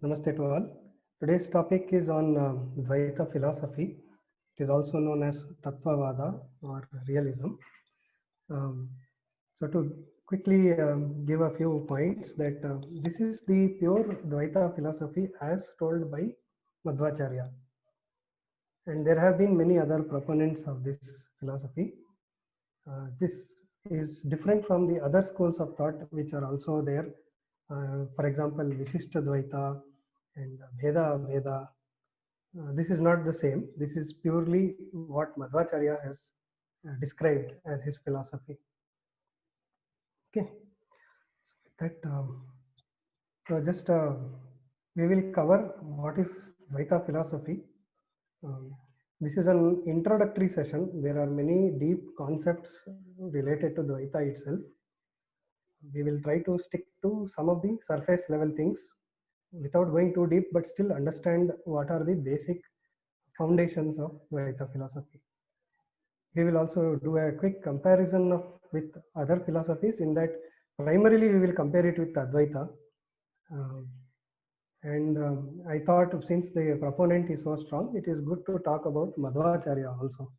Namaste to all. Today's topic is on Dvaita philosophy. It is also known as Tattvavada or realism. Um, so to quickly give a few points that this is the pure Dvaita philosophy as told by Madhvacharya. And there have been many other proponents of this philosophy. This is different from the other schools of thought which are also there. For example, Vishishta Dvaita and Bheda Abheda. This is not the same. This is purely what Madhvacharya has described as his philosophy. Okay, so that so just we will cover what is Dvaita philosophy. This is an introductory session. There are many deep concepts related to Dvaita itself. We will try to stick to some of the surface level things without going too deep, but still understand what are the basic foundations of Dvaita philosophy. We will also do a quick comparison with other philosophies, in that primarily we will compare it with Advaita. I thought since the proponent is so strong, it is good to talk about Madhvacharya also.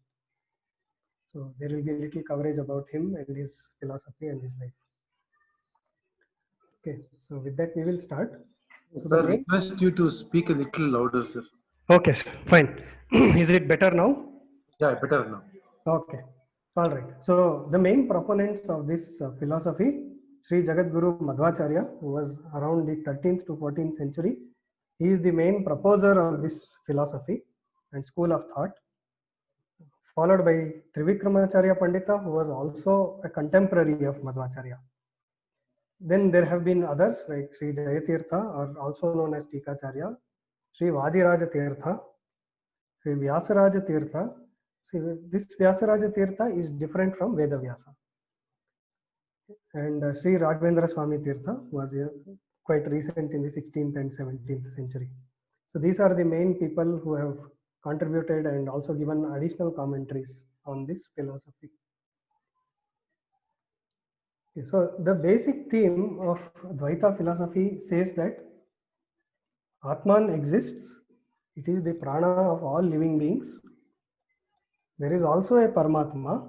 So there will be a little coverage about him and his philosophy and his life. Okay, so with that we will start. So Sir, request you to speak a little louder, sir. Okay, fine. Is it better now? Yeah, better now. Okay, all right. So the main proponents of this philosophy, Sri Jagadguru Madhvacharya, who was around the 13th to 14th century, he is the main proposer of this philosophy and school of thought, followed by Trivikramacharya Pandita, who was also a contemporary of Madhvacharya. Then there have been others like Sri Jayatirtha, or also known as Tikacharya, Sri Vadiraja Tirtha, Sri Vyasaraja Tirtha. See, this Vyasaraja Tirtha is different from Veda Vyasa. And Sri Raghavendra Swami Tirtha was quite recent in the 16th and 17th century. So these are the main people who have contributed and also given additional commentaries on this philosophy. Okay, so the basic theme of Dvaita philosophy says that Atman exists. It is the prana of all living beings. There is also a Paramatma,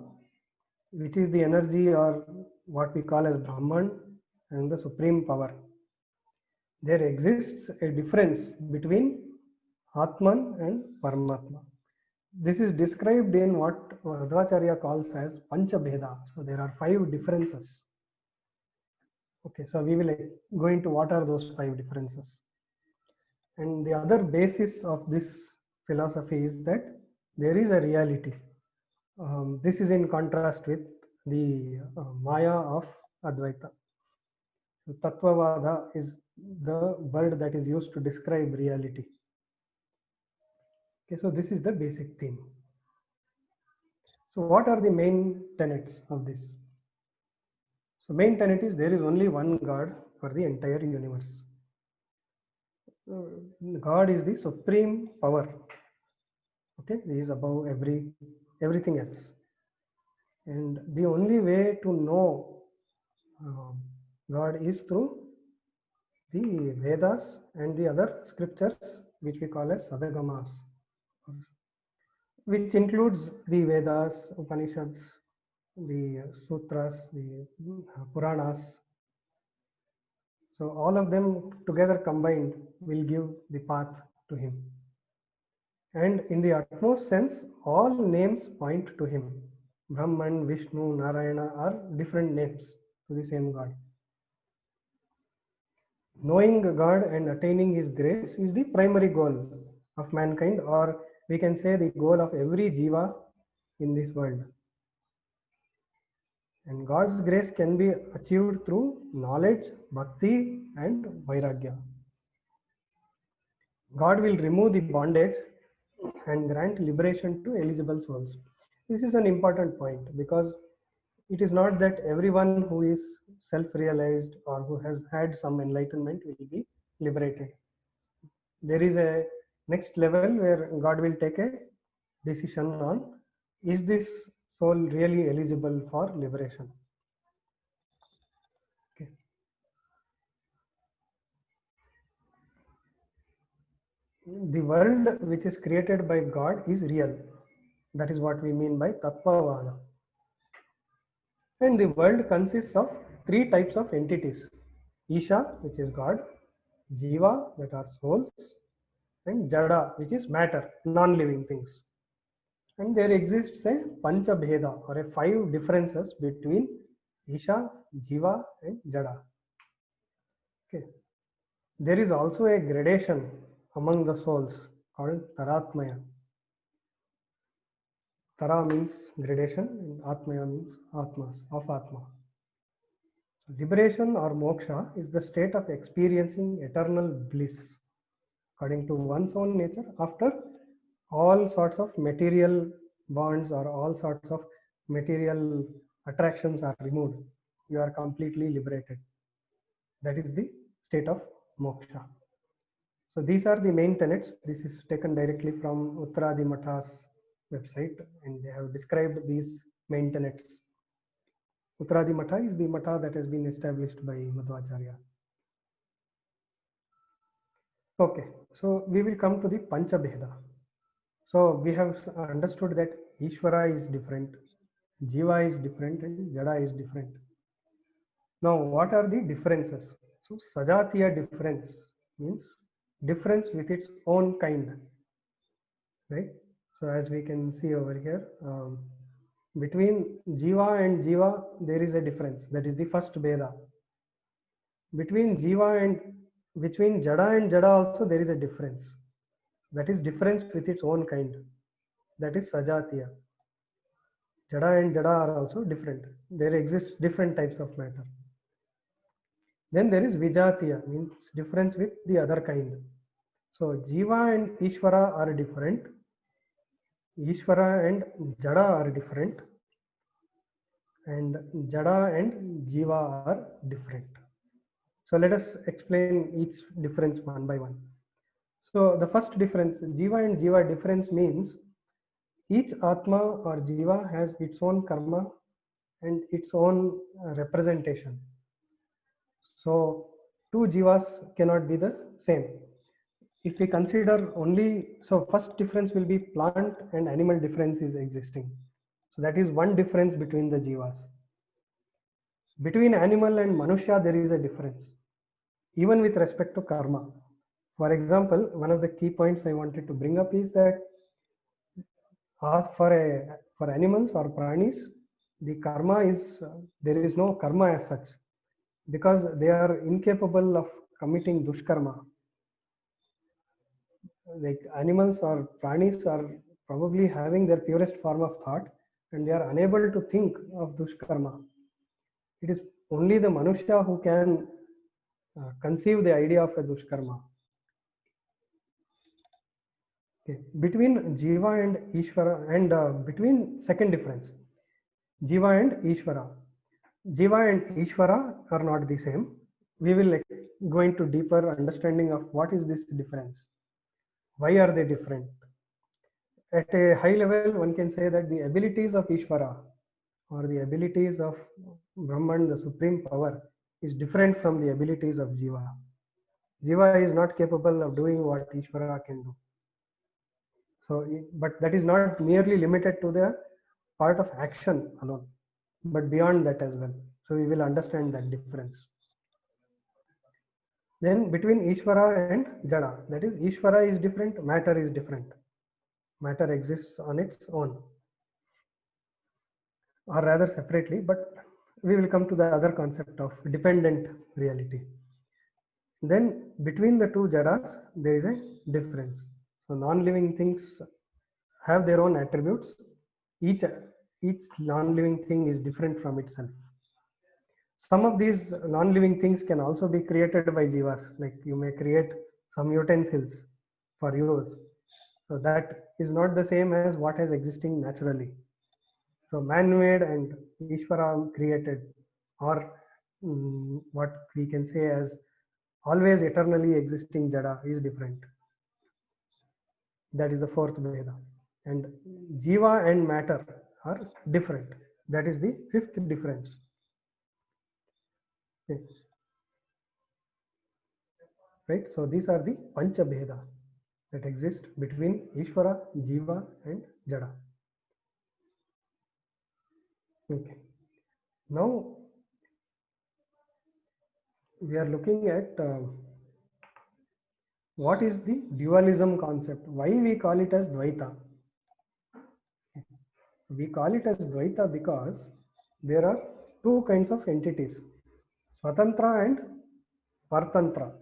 which is the energy or what we call as Brahman and the supreme power. There exists a difference between Atman and Paramatma. This is described in what Madhvacharya calls as Panchabheda. So there are 5 differences. Okay, so we will go into what are those 5 differences. And the other basis of this philosophy is that there is a reality. This is in contrast with the Maya of Advaita. So, Tattvavada is the word that is used to describe reality. Okay, so this is the basic theme. So what are the main tenets of this? So main tenet is there is only one God for the entire universe. God is the supreme power. Okay, he is above everything else. And the only way to know God is through the Vedas and the other scriptures, which we call as Sadagamas, which includes the Vedas, Upanishads, the Sutras, the Puranas. So all of them together combined will give the path to him. And in the utmost sense, all names point to him. Brahman, Vishnu, Narayana are different names to the same God. Knowing God and attaining his grace is the primary goal of mankind, or we can say the goal of every jiva in this world. And God's grace can be achieved through knowledge, bhakti, and vairagya. God will remove the bondage and grant liberation to eligible souls. This is an important point, because it is not that everyone who is self-realized or who has had some enlightenment will be liberated. There is a next level where God will take a decision on, is this soul really eligible for liberation? Okay. the world which is created by God is real. That is what we mean by Tattvavada. And the world consists of three types of entities: Isha, which is God, Jiva, that are souls, and Jada, which is matter, non living things. And there exists a Pancha Bheda, or a five differences between Isha, Jiva, and Jada. Okay. There is also a gradation among the souls called Taratmaya. Tara means gradation, and Atmaya means Atmas, of Atma. Liberation or moksha is the state of experiencing eternal bliss according to one's own nature after all sorts of material bonds or all sorts of material attractions are removed. You are completely liberated. That is the state of moksha. So these are the main tenets. This is taken directly from Uttaradi Matha's website, and they have described these main tenets. Uttaradi Matha is the Matha that has been established by Madhvacharya. Okay, so we will come to the Pancha Bheda. So we have understood that Ishvara is different, Jiva is different, and Jada is different. Now, what are the differences? So Sajatiya difference means difference with its own kind, right? So as we can see over here, between Jiva and Jiva, there is a difference. That is the first Bheda. Between Jiva and between Jada and Jada also there is a difference. That is difference with its own kind. That is Sajatiya. Jada and Jada are also different. There exist different types of matter. Then there is Vijatiya, means difference with the other kind. So Jiva and Ishvara are different. Ishvara and Jada are different. And Jada and Jiva are different. So let us explain each difference one by one. So the first difference, Jiva and Jiva difference means each Atma or Jiva has its own karma and its own representation. So two Jivas cannot be the same. If we consider only, so first difference will be plant and animal difference is existing. So that is one difference between the Jivas. Between animal and Manushya, there is a difference, even with respect to karma. For example, one of the key points I wanted to bring up is that for animals or pranis, the karma is there is no karma as such because they are incapable of committing dushkarma. Like animals or pranis are probably having their purest form of thought and they are unable to think of dushkarma. It is only the Manushya who can conceive the idea of a dushkarma. Okay. Between Jiva and Ishvara and between second difference, Jiva and Ishvara. Jiva and Ishvara are not the same. We will go into deeper understanding of what is this difference. Why are they different? At a high level, one can say that the abilities of Ishvara or the abilities of Brahman, the supreme power, is different from the abilities of Jiva. Jiva is not capable of doing what Ishvara can do. So, but that is not merely limited to the part of action alone, but beyond that as well. So we will understand that difference. Then between Ishvara and Jada, that is Ishvara is different, matter is different. Matter exists on its own, or rather separately, but we will come to the other concept of dependent reality. Then between the two Jadas, there is a difference. So non-living things have their own attributes. Each non-living thing is different from itself. Some of these non-living things can also be created by jivas, like you may create some utensils for use. So that is not the same as what is existing naturally. So man-made and Ishvara created, or what we can say as always eternally existing Jada is different. That is the fourth Veda. And Jiva and matter are different. That is the fifth difference. Okay. Right? So these are the Pancha Bheda. that exist between Ishvara, Jiva, and Jada. Okay. Now we are looking at what is the dualism concept. Why we call it as Dvaita? We call it as Dvaita because there are two kinds of entities, Swatantra and Partantra.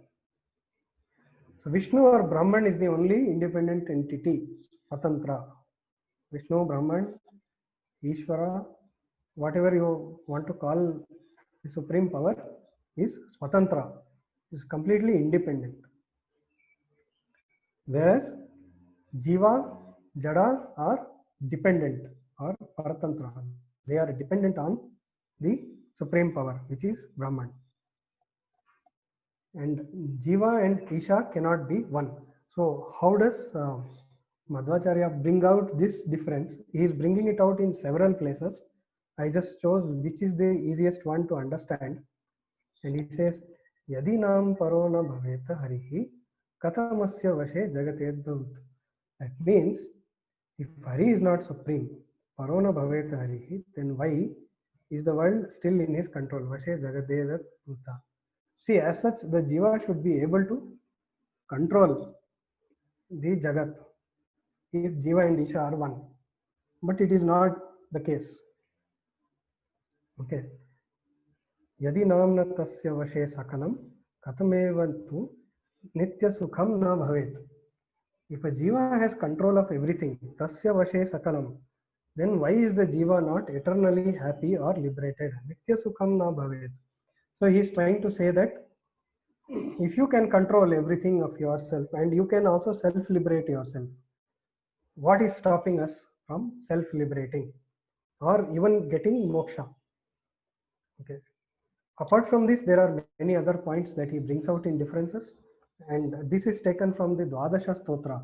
So Vishnu or Brahman is the only independent entity, Swatantra. Vishnu, Brahman, Ishvara, whatever you want to call the supreme power is Swatantra, is completely independent. Whereas Jiva, Jada are dependent or Paratantra. They are dependent on the supreme power, which is Brahman. And Jiva and Isha cannot be one. So how does Madhvacharya bring out this difference? He is bringing it out in several places. I just chose which is the easiest one to understand. And he says, Yadi nam paro na bhaveta harihi katamasya vashe jagatedbhut. That means, if Hari is not supreme, paro na bhaveta harihi, then why is the world still in his control? Vashe jagatedbhuta. See, as such, the Jiva should be able to control the Jagat if Jiva and Isha are one. But it is not the case. Okay. Yadi namna tasya vashe sakalam katamevantu nitya sukham na bhavet. If a Jiva has control of everything, tasya vashe sakalam, then why is the Jiva not eternally happy or liberated? Nitya sukham na bhavet. So he is trying to say that if you can control everything of yourself and you can also self-liberate yourself, what is stopping us from self-liberating or even getting moksha? Okay. Apart from this, there are many other points that he brings out in differences, and this is taken from the Dwadasha Stotra,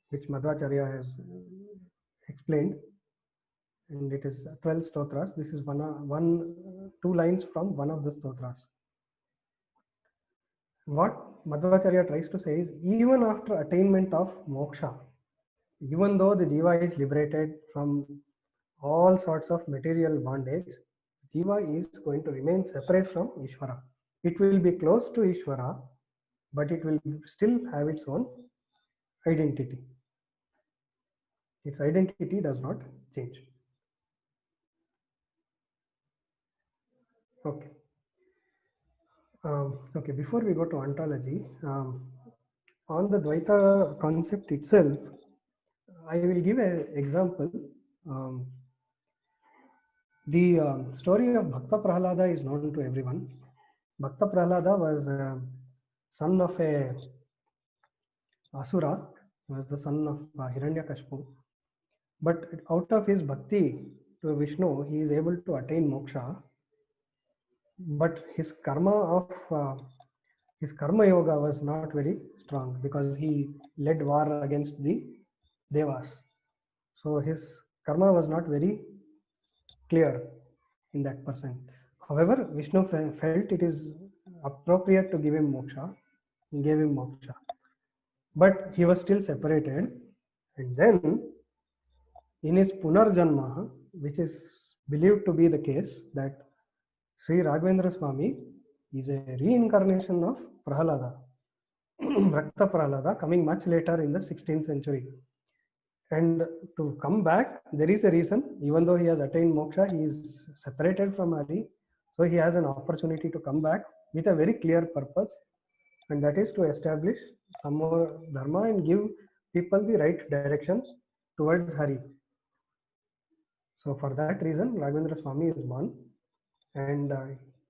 which Madhvacharya has explained, and it is 12 stotras. This is two lines from one of the stotras. What Madhvacharya tries to say is, even after attainment of moksha, even though the Jiva is liberated from all sorts of material bondage, Jiva is going to remain separate from Ishvara. It will be close to Ishvara, but it will still have its own identity. Its identity does not change. Okay. Okay, before we go to ontology, on the Dvaita concept itself, I will give an example. The story of Bhakta Prahlada is known to everyone. Bhakta Prahlada was son of a Asura, was the son of Hiranyakashipu. But out of his bhakti to Vishnu, he is able to attain moksha. But his karma yoga was not very strong because he led war against the devas. So his karma was not very clear in that person. However, Vishnu felt it is appropriate to give him moksha. He gave him moksha. But he was still separated. And then in his Punarjanma, which is believed to be the case, that Sri Raghavendra Swami is a reincarnation of Prahalada, Bhakta Prahalada, coming much later in the 16th century. And to come back, there is a reason. Even though he has attained moksha, he is separated from Hari. So he has an opportunity to come back with a very clear purpose, and that is to establish some more dharma and give people the right direction towards Hari. So for that reason, Raghavendra Swami is born, and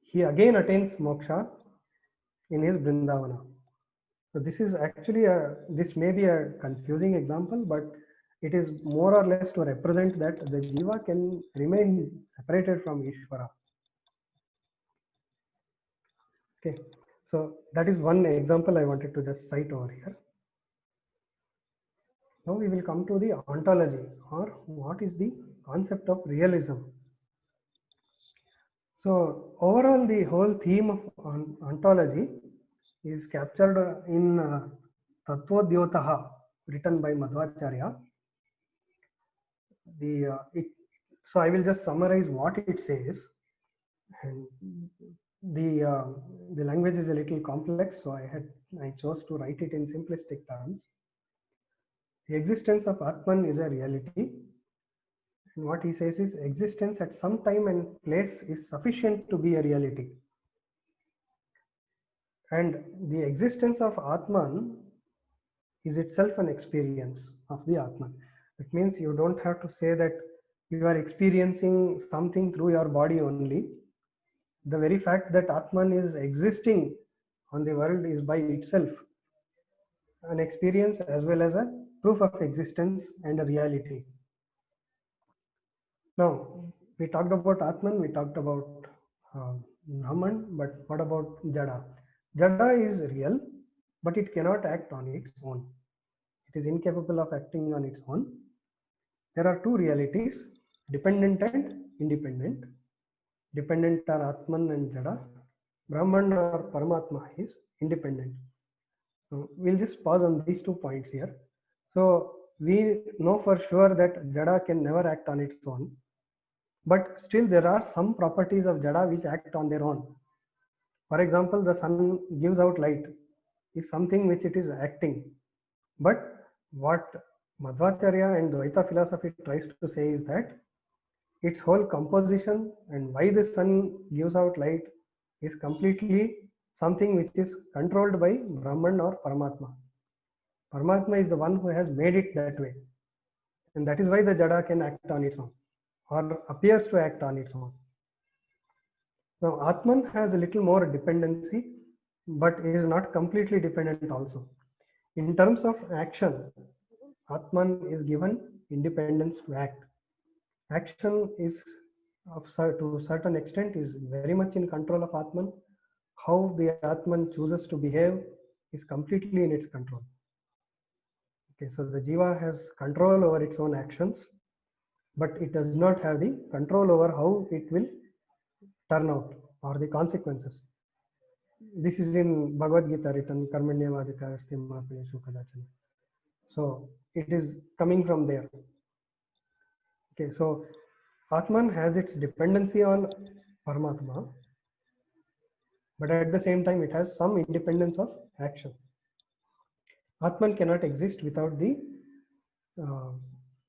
he again attains moksha in his Vrindavana. So this is actually this may be a confusing example, but it is more or less to represent that the Jiva can remain separated from Ishvara. Okay, so that is one example I wanted to just cite over here. Now we will come to the ontology, or what is the concept of realism. So overall, the whole theme of ontology is captured in Tatvodyotaha, written by Madhvacharya. So I will just summarize what it says. And the language is a little complex, so I chose to write it in simplistic terms. The existence of Atman is a reality. And what he says is existence at some time and place is sufficient to be a reality. And the existence of Atman is itself an experience of the Atman. It means you don't have to say that you are experiencing something through your body only. The very fact that Atman is existing on the world is by itself an experience as well as a proof of existence and a reality. Now, we talked about Atman, we talked about Brahman, but what about Jada? Jada is real, but it cannot act on its own. It is incapable of acting on its own. There are two realities, dependent and independent. Dependent are Atman and Jada. Brahman or Paramatma is independent. We'll just pause on these 2 points here. So we know for sure that Jada can never act on its own. But still there are some properties of Jada which act on their own. For example, the sun gives out light is something which it is acting. But what Madhvacharya and Dvaita philosophy tries to say is that its whole composition and why the sun gives out light is completely something which is controlled by Brahman or Paramatma. Paramatma is the one who has made it that way. And that is why the Jada can act on its own or appears to act on its own. Now, Atman has a little more dependency, but is not completely dependent also. In terms of action, Atman is given independence to act. Action is to a certain extent is very much in control of Atman. How the Atman chooses to behave is completely in its control. Okay, so the Jiva has control over its own actions, but it does not have the control over how it will turn out or the consequences. This is in Bhagavad Gita written Karmanyavadhikarasthi ma phalesu kadachana. So it is coming from there. Okay, so Atman has its dependency on Paramatma, but at the same time it has some independence of action. Atman cannot exist without the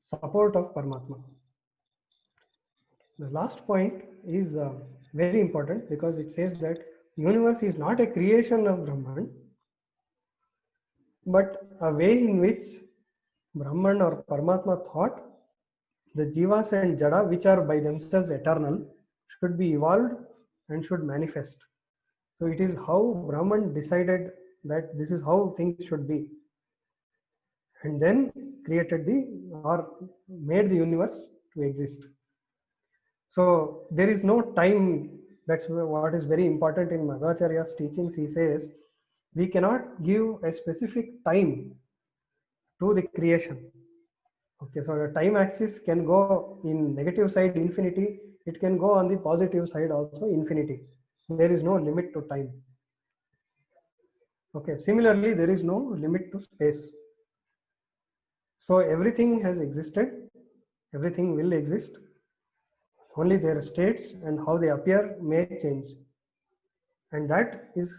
support of Paramatma. The last point is very important because it says that universe is not a creation of Brahman, but a way in which Brahman or Paramatma thought the Jivas and Jada, which are by themselves eternal, should be evolved and should manifest. So it is how Brahman decided that this is how things should be, and then created or made the universe to exist. So there is no time. That's what is very important in Madhvacharya's teachings. He says we cannot give a specific time to the creation. Okay, so the time axis can go in negative side infinity. It can go on the positive side also infinity. There is no limit to time. Okay, similarly, there is no limit to space. So everything has existed, everything will exist. Only their states and how they appear may change. And that is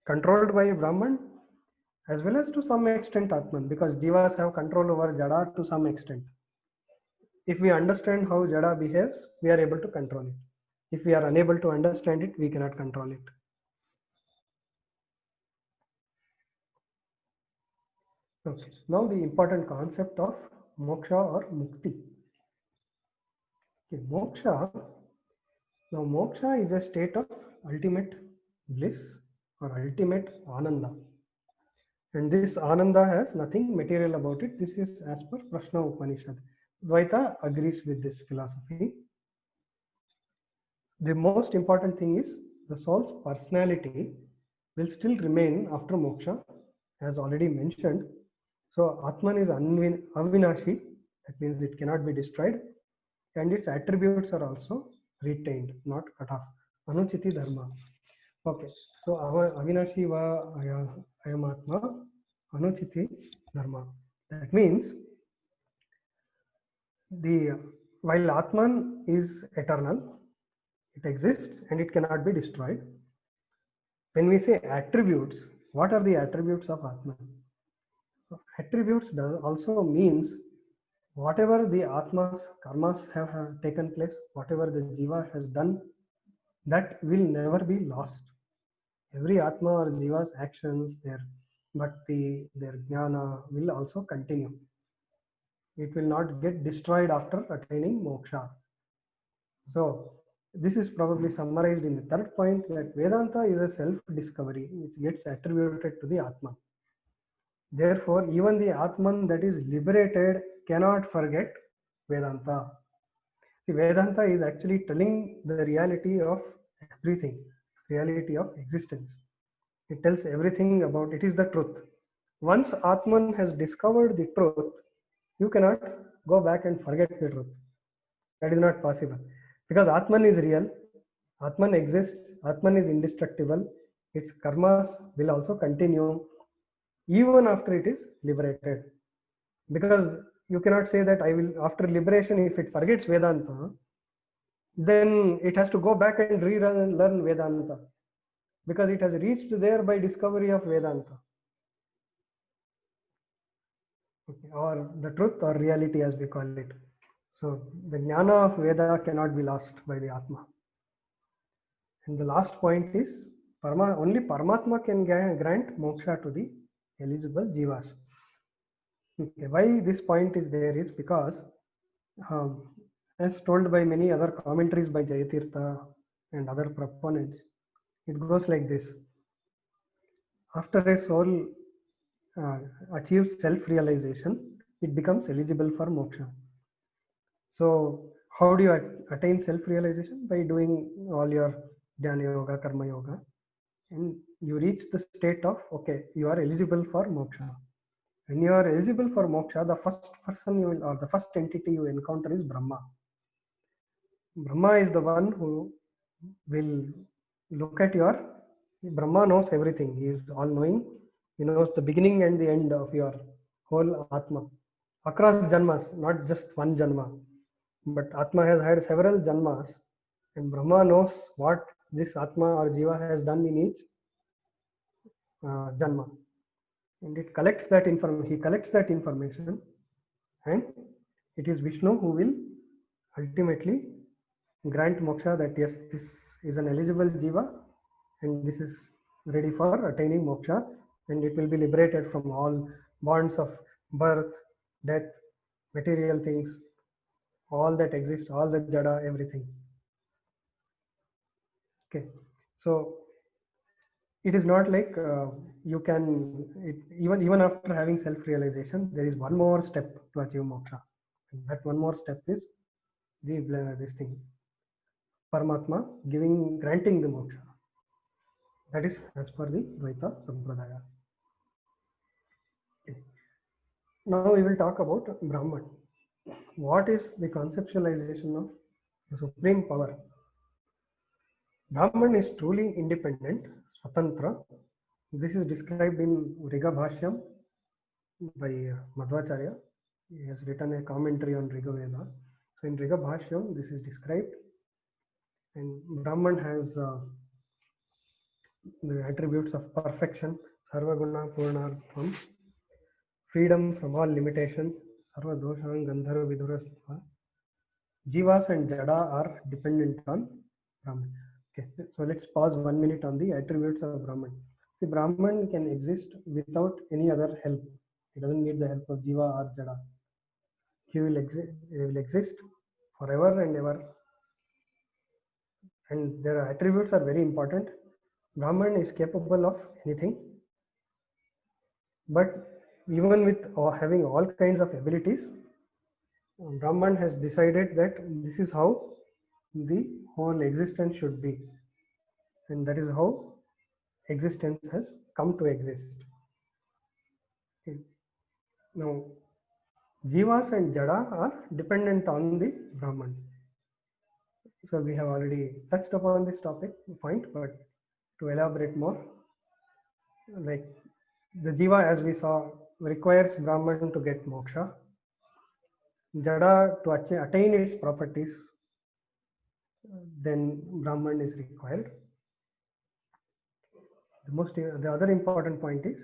controlled by Brahman as well as to some extent Atman, because Jivas have control over Jada to some extent. If we understand how Jada behaves, we are able to control it. If we are unable to understand it, we cannot control it. Okay, now the important concept of moksha or mukti. Okay, moksha. Now, moksha is a state of ultimate bliss or ultimate ananda. And this ananda has nothing material about it. This is as per Prashna Upanishad. Dvaita agrees with this philosophy. The most important thing is the soul's personality will still remain after moksha, as already mentioned. So Atman is avinashi, that means it cannot be destroyed, and its attributes are also retained, not cut off. Anuchiti dharma. Okay, so avinashi va ayamatma Anuchiti dharma. That means the while Atman is eternal, it exists and it cannot be destroyed. When we say attributes, what are the attributes of Atman? So attributes also means whatever the Atma's karmas have taken place, whatever the Jiva has done, that will never be lost. Every Atma or Jiva's actions, their bhakti, their jnana will also continue. It will not get destroyed after attaining moksha. So this is probably summarized in the third point, that Vedanta is a self-discovery which gets attributed to the Atman. Therefore, even the Atman that is liberated cannot forget Vedanta. The Vedanta is actually telling the reality of everything, reality of existence. It tells everything about it is the truth. Once Atman has discovered the truth, you cannot go back and forget the truth. That is not possible. Because Atman is real, Atman exists, Atman is indestructible, its karmas will also continue even after it is liberated. Because you cannot say that I will, after liberation, if it forgets Vedanta, then it has to go back and relearn Vedanta, because it has reached there by discovery of Vedanta. Okay, or the truth or reality as we call it. So the jnana of Veda cannot be lost by the Atma. And the last point is only Paramatma can grant moksha to the eligible jivas. Okay, why this point is there is because as told by many other commentaries by Jayatirtha and other proponents, it goes like this. After a soul achieves self-realization, it becomes eligible for moksha. So how do you attain self-realization? By doing all your jnana yoga, karma yoga, and you reach the state of, okay, you are eligible for moksha. When you are eligible for moksha, the first person you will, or the first entity you encounter is Brahma. Brahma is the one who will look at your, Brahma knows everything. He is all knowing. He knows the beginning and the end of your whole Atma. Across janmas, not just one janma. But Atma has had several janmas, and Brahma knows what this Atma or Jiva has done in each janma. And it collects that information. He collects that information, and it is Vishnu who will ultimately grant moksha, that yes, this is an eligible jiva and this is ready for attaining moksha, and it will be liberated from all bonds of birth, death, material things, all that exist, all the jada, everything. Okay, so it is not like you can, even after having self-realization, there is one more step to achieve moksha, and that one more step is this thing, Paramatma granting the moksha. That is as per the Dvaita Sampradaya. Okay. Now we will talk about Brahman. What is the conceptualization of the supreme power? Brahman is truly independent, Swatantra. This is described in Riga Bhashyam by Madhvacharya. He has written a commentary on Riga Veda. So in Riga Bhashyam, this is described, and Brahman has the attributes of perfection, Sarvaguna Purnartham, freedom from all limitations, Sarva Doshang Gandharva Vidurastva. Jivas and Jada are dependent on Brahman. Okay, so let's pause 1 minute on the attributes of Brahman. See, Brahman can exist without any other help. He doesn't need the help of Jiva or Jada. He will exist forever and ever. And their attributes are very important. Brahman is capable of anything. But even with having all kinds of abilities, Brahman has decided that this is how the whole existence should be, and that is how existence has come to exist. Okay. Now, Jivas and Jada are dependent on the Brahman. So we have already touched upon this point, but to elaborate more, like The Jiva, as we saw, requires Brahman to get moksha. Jada to attain its properties, then Brahman is required. The other important point is,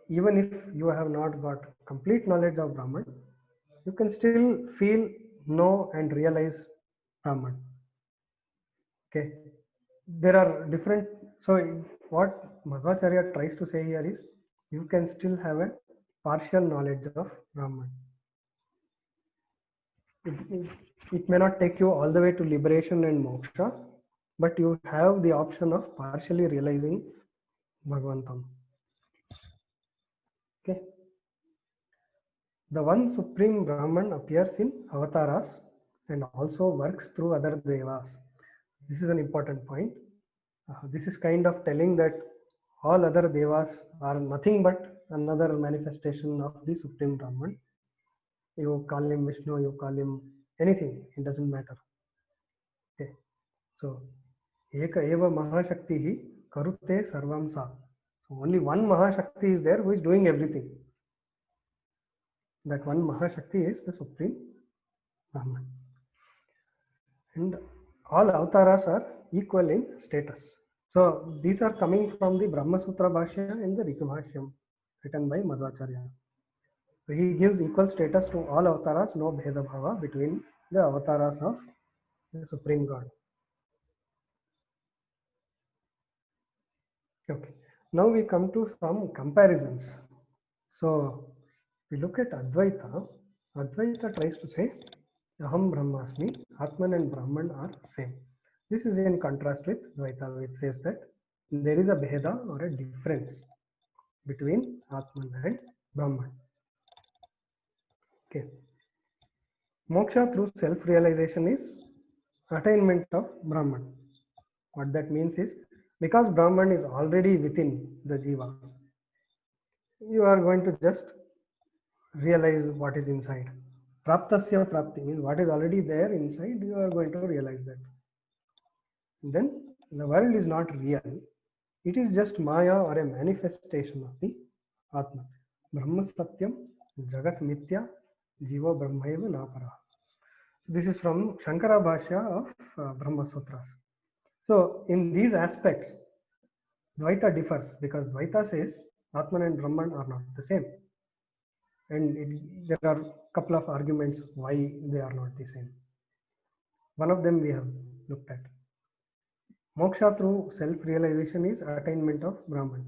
even if you have not got complete knowledge of Brahman, you can still feel, know, and realize Brahman. Okay, there are different. So, what Madhvacharya tries to say here is, you can still have a partial knowledge of Brahman. It may not take you all the way to liberation and moksha, but you have the option of partially realizing Bhagavantam. Okay. The one supreme Brahman appears in avatars and also works through other devas. This is an important point. This is kind of telling that all other devas are nothing but another manifestation of the supreme Brahman. You call him Vishnu, you call him anything, it doesn't matter. Okay. So, Eka eva Mahashakti karute sarvam sa. So only one Mahashakti is there who is doing everything. That one Mahashakti is the Supreme Brahman. And all avatars are equal in status. So these are coming from the Brahma Sutra Bhashya and the Rikabhashyam written by Madhvacharya. So he gives equal status to all avatars, no Bheda Bhava between the avatars of the Supreme God. Okay. Now we come to some comparisons. So we look at Advaita. Advaita tries to say Aham Brahmasmi, Atman and Brahman are same. This is in contrast with Dvaita, which says that there is a Bheda or a difference between Atman and Brahman. Okay. Moksha through self-realization is attainment of Brahman. What that means is, because Brahman is already within the Jiva, you are going to just realize what is inside. Praptasya prapti means what is already there inside, you are going to realize that. Then the world is not real. It is just Maya or a manifestation of the Atma. Brahma Satyam, Jagat Mithya, Jiva Brahmaiva Napara. This is from Shankara Bhashya of Brahma Sutras. So in these aspects, Dvaita differs because Dvaita says Atman and Brahman are not the same. And there are a couple of arguments why they are not the same. One of them we have looked at. Moksha through self-realization is attainment of Brahman.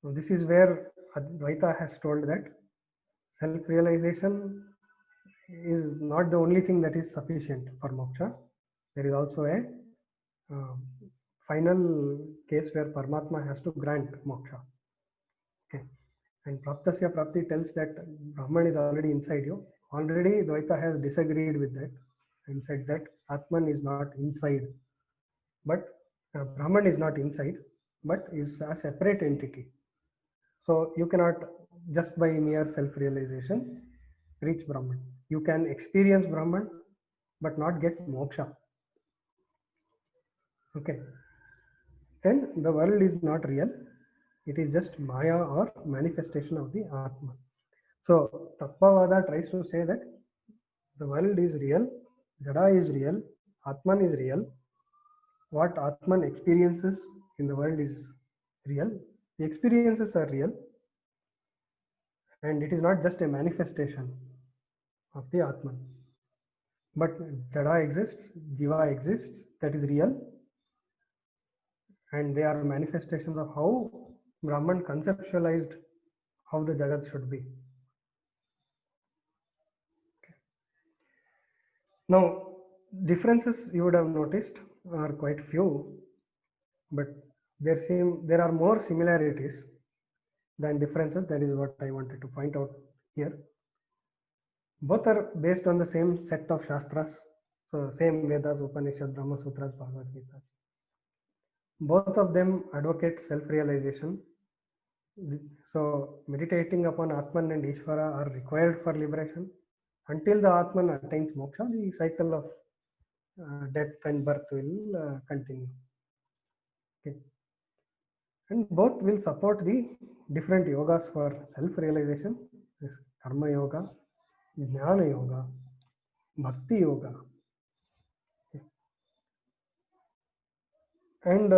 Now, this is where Advaita has told that self-realization is not the only thing that is sufficient for moksha. There is also a final case where Paramatma has to grant moksha. Okay. And Praptasya Prapti tells that Brahman is already inside you. Already Dvaita has disagreed with that and said that Atman is not inside, but Brahman is not inside, but is a separate entity. So you cannot just by mere self-realization reach Brahman. You can experience Brahman, but not get moksha. Okay. And the world is not real. It is just Maya or manifestation of the Atma. So Tattvavada tries to say that the world is real, Jada is real, Atman is real. What Atman experiences in the world is real. The experiences are real. And it is not just a manifestation of the Atman. But Jada exists, Jiva exists, that is real. And they are manifestations of how Brahman conceptualized how the Jagat should be. Okay. Now, differences you would have noticed are quite few, but there are more similarities than differences. That is what I wanted to point out here. Both are based on the same set of Shastras, so same Vedas, Upanishad, Brahma Sutras, Bhagavad Gita. Both of them advocate self-realization. So meditating upon Atman and Ishvara are required for liberation. Until the Atman attains moksha, the cycle of death and birth will continue. Okay. and both will support the different yogas for self-realization, this karma yoga, jnana yoga, bhakti yoga, and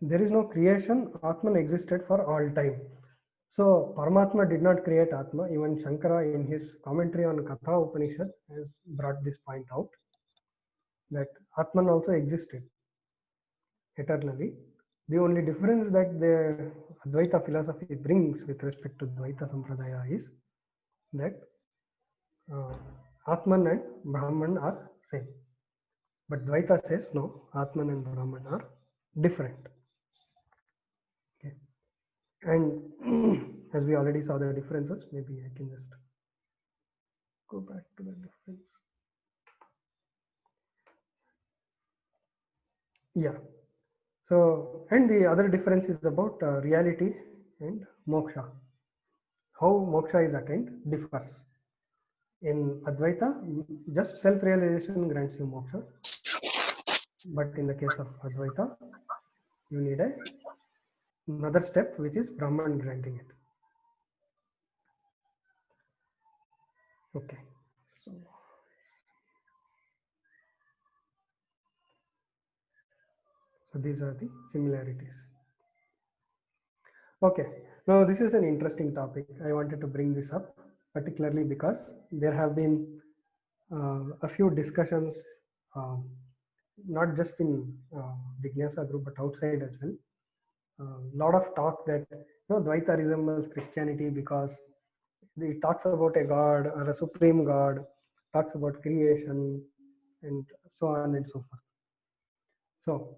there is no creation. Atman existed for all time. So Paramatma did not create Atma. Even Shankara in his commentary on Katha Upanishad has brought this point out, that Atman also existed eternally. The only difference that the Advaita philosophy brings with respect to Dvaita Sampradaya is that uh, Atman and Brahman are same. But Dvaita says no, Atman and Brahman are different. Okay. And as we already saw the differences, maybe I can just go back to the difference. Yeah. So, and the other difference is about reality and moksha. How moksha is attained differs. In Advaita, just self-realization grants you moksha. But in the case of Advaita, you need another step, which is Brahman granting it. Okay. So these are the similarities. Okay. Now this is an interesting topic. I wanted to bring this up, particularly because there have been a few discussions, not just in Jignasa group, but outside as well. A lot of talk that Dvaita resembles Christianity because it talks about a god or a supreme god, talks about creation, and so on and so forth. So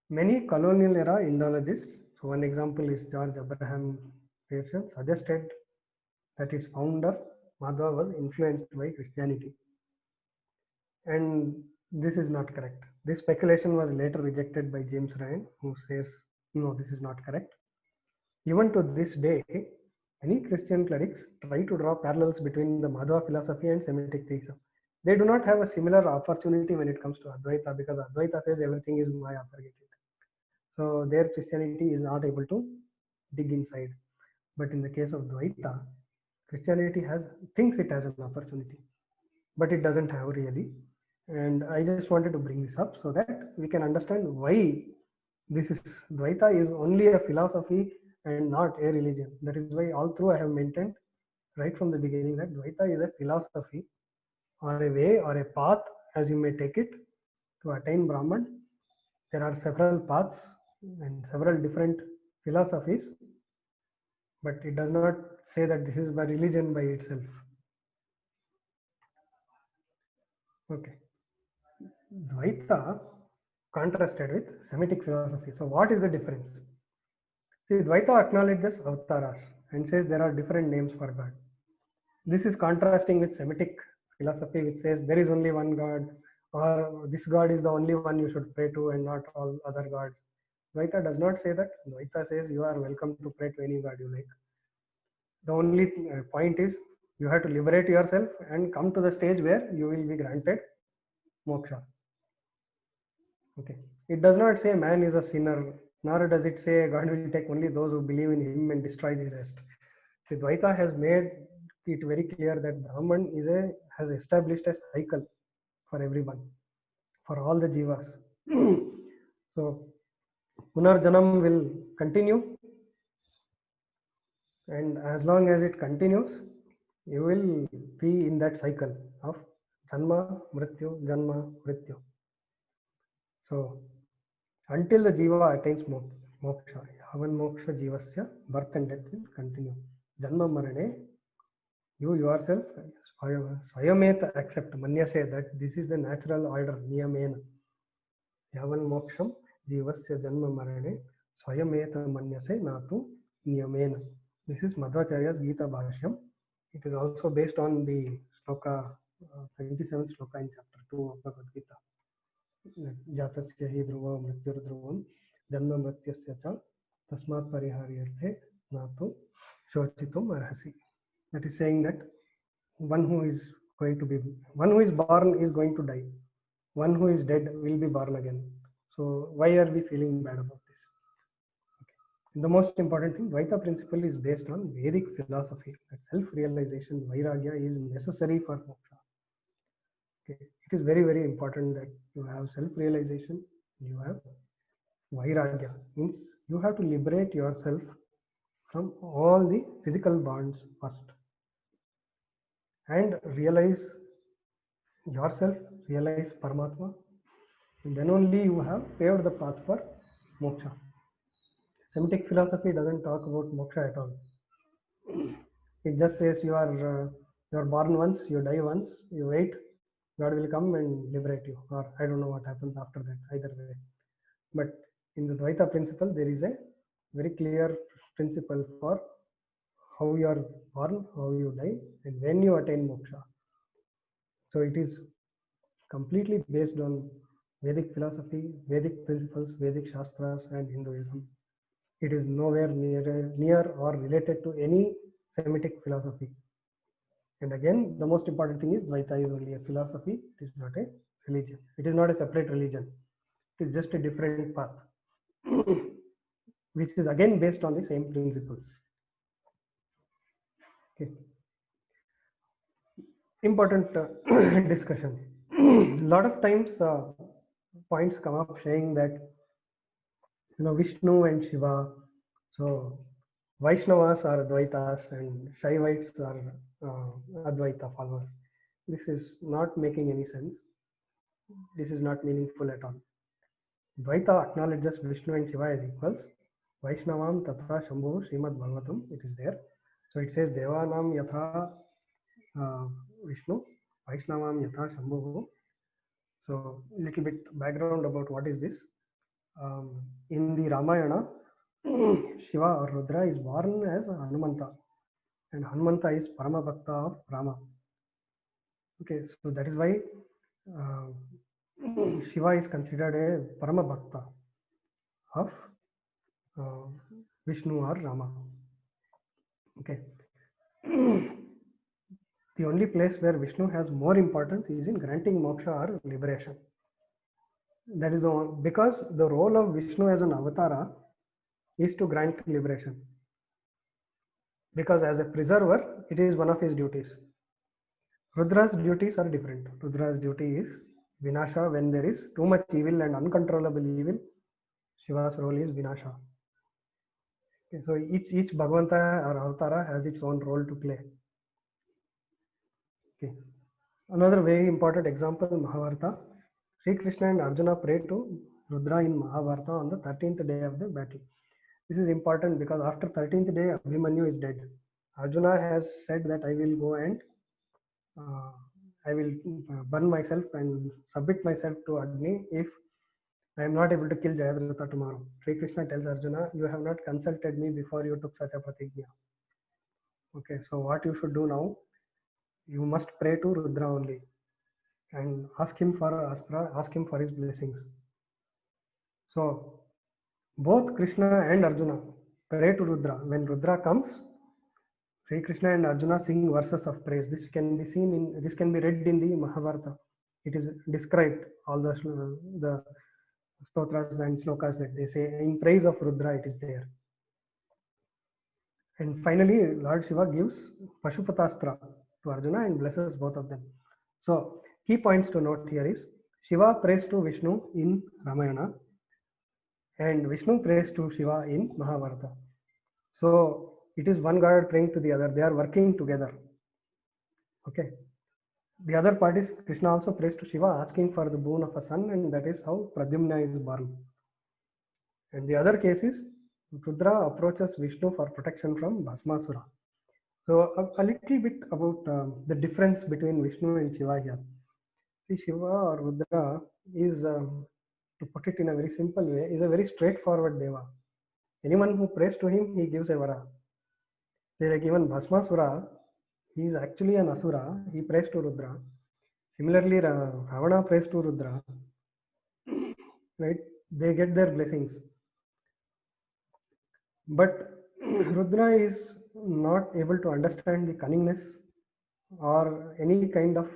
many colonial era Indologists, so one example is George Abraham Pearson, suggested that its founder Madhva was influenced by Christianity. And this is not correct. This speculation was later rejected by James Ryan, who says, no, this is not correct. Even to this day, many Christian clerics try to draw parallels between the Madhva philosophy and Semitic theism. They do not have a similar opportunity when it comes to Advaita, because Advaita says everything is Maya, forget it. So their Christianity is not able to dig inside. But in the case of Dvaita, Christianity thinks it has an opportunity, but it doesn't have really. And I just wanted to bring this up so that we can understand why this is Dvaita is only a philosophy and not a religion. That is why all through I have maintained right from the beginning that Dvaita is a philosophy or a way or a path, as you may take it, to attain Brahman. There are several paths and several different philosophies, but it does not say that this is by religion by itself. Okay. Dvaita contrasted with Semitic philosophy. So what is the difference? See, Dvaita acknowledges avatars and says there are different names for God. This is contrasting with Semitic philosophy, which says there is only one God, or this God is the only one you should pray to and not all other gods. Dvaita does not say that. Dvaita says you are welcome to pray to any God you like. The only point is you have to liberate yourself and come to the stage where you will be granted moksha. Okay. It does not say man is a sinner, nor does it say God will take only those who believe in him and destroy the rest. The Dvaita has made it very clear that Brahman has established a cycle for everyone, for all the jivas. So Punarjanam will continue, and as long as it continues, you will be in that cycle of Janma, Mrityu. So until the jiva attains moksha, yavan moksha jivasya, birth and death will continue. Janma marane, you yourself swayameta accept, manyase, that this is the natural order, niyamena. Yavan moksham jivasya janma marane, swayameta manyase natu niyamena. This is Madhvacharya's Gita Bhashyam. It is also based on the sloka, 27th sloka in chapter 2 of Bhagavad Gita. जातस्य हि ध्रुवो मृत्युर्ध्रुवं जन्म मृत्युस्य च तस्मात् परिहार्यर्थे न तु शोचितुम् अर्हसि. That is saying that one who is born is going to die. One who is dead will be born again. So why are we feeling bad about this? The most important thing, Dvaita principle is based on Vedic philosophy that self-realization, Vairagya, is necessary for moksha. Okay. It is very, very important that you have self-realization, you have Vairagya, means you have to liberate yourself from all the physical bonds first and realize yourself, realize Paramatma, and then only you have paved the path for moksha. Semitic philosophy doesn't talk about moksha at all. It just says you are born once, you die once, you wait, God will come and liberate you, or I don't know what happens after that. Either way, but in the Dvaita principle, there is a very clear principle for how you are born, how you die, and when you attain moksha. So it is completely based on Vedic philosophy, Vedic principles, Vedic Shastras, and Hinduism. It is nowhere near or related to any Semitic philosophy. And again, the most important thing is Dvaita is only a philosophy, it is not a religion. It is not a separate religion. It is just a different path, which is again based on the same principles. Okay. Important discussion. A lot of times points come up saying that Vishnu and Shiva, so Vaishnavas are Advaitas and Shaivites are Advaita followers. This is not making any sense. This is not meaningful at all. Dvaita acknowledges Vishnu and Shiva as equals. Vaishnavam Tatha Shambhu Srimad Bhagavatam, it is there. So it says Devanam Yatha Vishnu, Vaishnavam Yatha Shambhu. So little bit background about what is this. In the Ramayana, Shiva or Rudra is born as Hanumanta, and Hanumanta is Parama Bhakta of Rama. Okay, so that is why Shiva is considered a Parama Bhakta of Vishnu or Rama. Okay. The only place where Vishnu has more importance is in granting moksha or liberation. That is the one, because the role of Vishnu as an avatara is to grant liberation. Because as a preserver, it is one of his duties. Rudra's duties are different. Rudra's duty is Vinasha when there is too much evil and uncontrollable evil. Shiva's role is Vinasha. Okay, so each Bhagavanta or Avatara has its own role to play. Okay. Another very important example, Mahabharata. Sri Krishna and Arjuna pray to Rudra in Mahabharata on the 13th day of the battle. This is important because after 13th day, Abhimanyu is dead. Arjuna has said that I will go and I will burn myself and submit myself to Agni if I am not able to kill Jayadratha tomorrow. Sri Krishna tells Arjuna, you have not consulted me before you took such a pratigya. Okay, so what you should do now, you must pray to Rudra only and ask him for Astra, ask him for his blessings. So both Krishna and Arjuna pray to Rudra. When Rudra comes, Sri Krishna and Arjuna sing verses of praise. This can be seen in, this can be read in the Mahabharata. It is described, all the stotras and slokas that they say in praise of Rudra, it is there. And finally, Lord Shiva gives Pashupatastra to Arjuna and blesses both of them. So key points to note here is Shiva prays to Vishnu in Ramayana and Vishnu prays to Shiva in Mahabharata. So it is one god praying to the other. They are working together. Okay. The other part is Krishna also prays to Shiva asking for the boon of a son, and that is how Pradyumna is born. And the other case is Rudra approaches Vishnu for protection from Bhasmasura. So a little bit about the difference between Vishnu and Shiva here. See, Shiva or Rudra is, to put it in a very simple way, is a very straightforward deva. Anyone who prays to him, he gives a vara. Like even Bhasmasura, he is actually an asura. He prays to Rudra. Similarly, Ravana prays to Rudra. Right? They get their blessings. But Rudra is not able to understand the cunningness or any kind of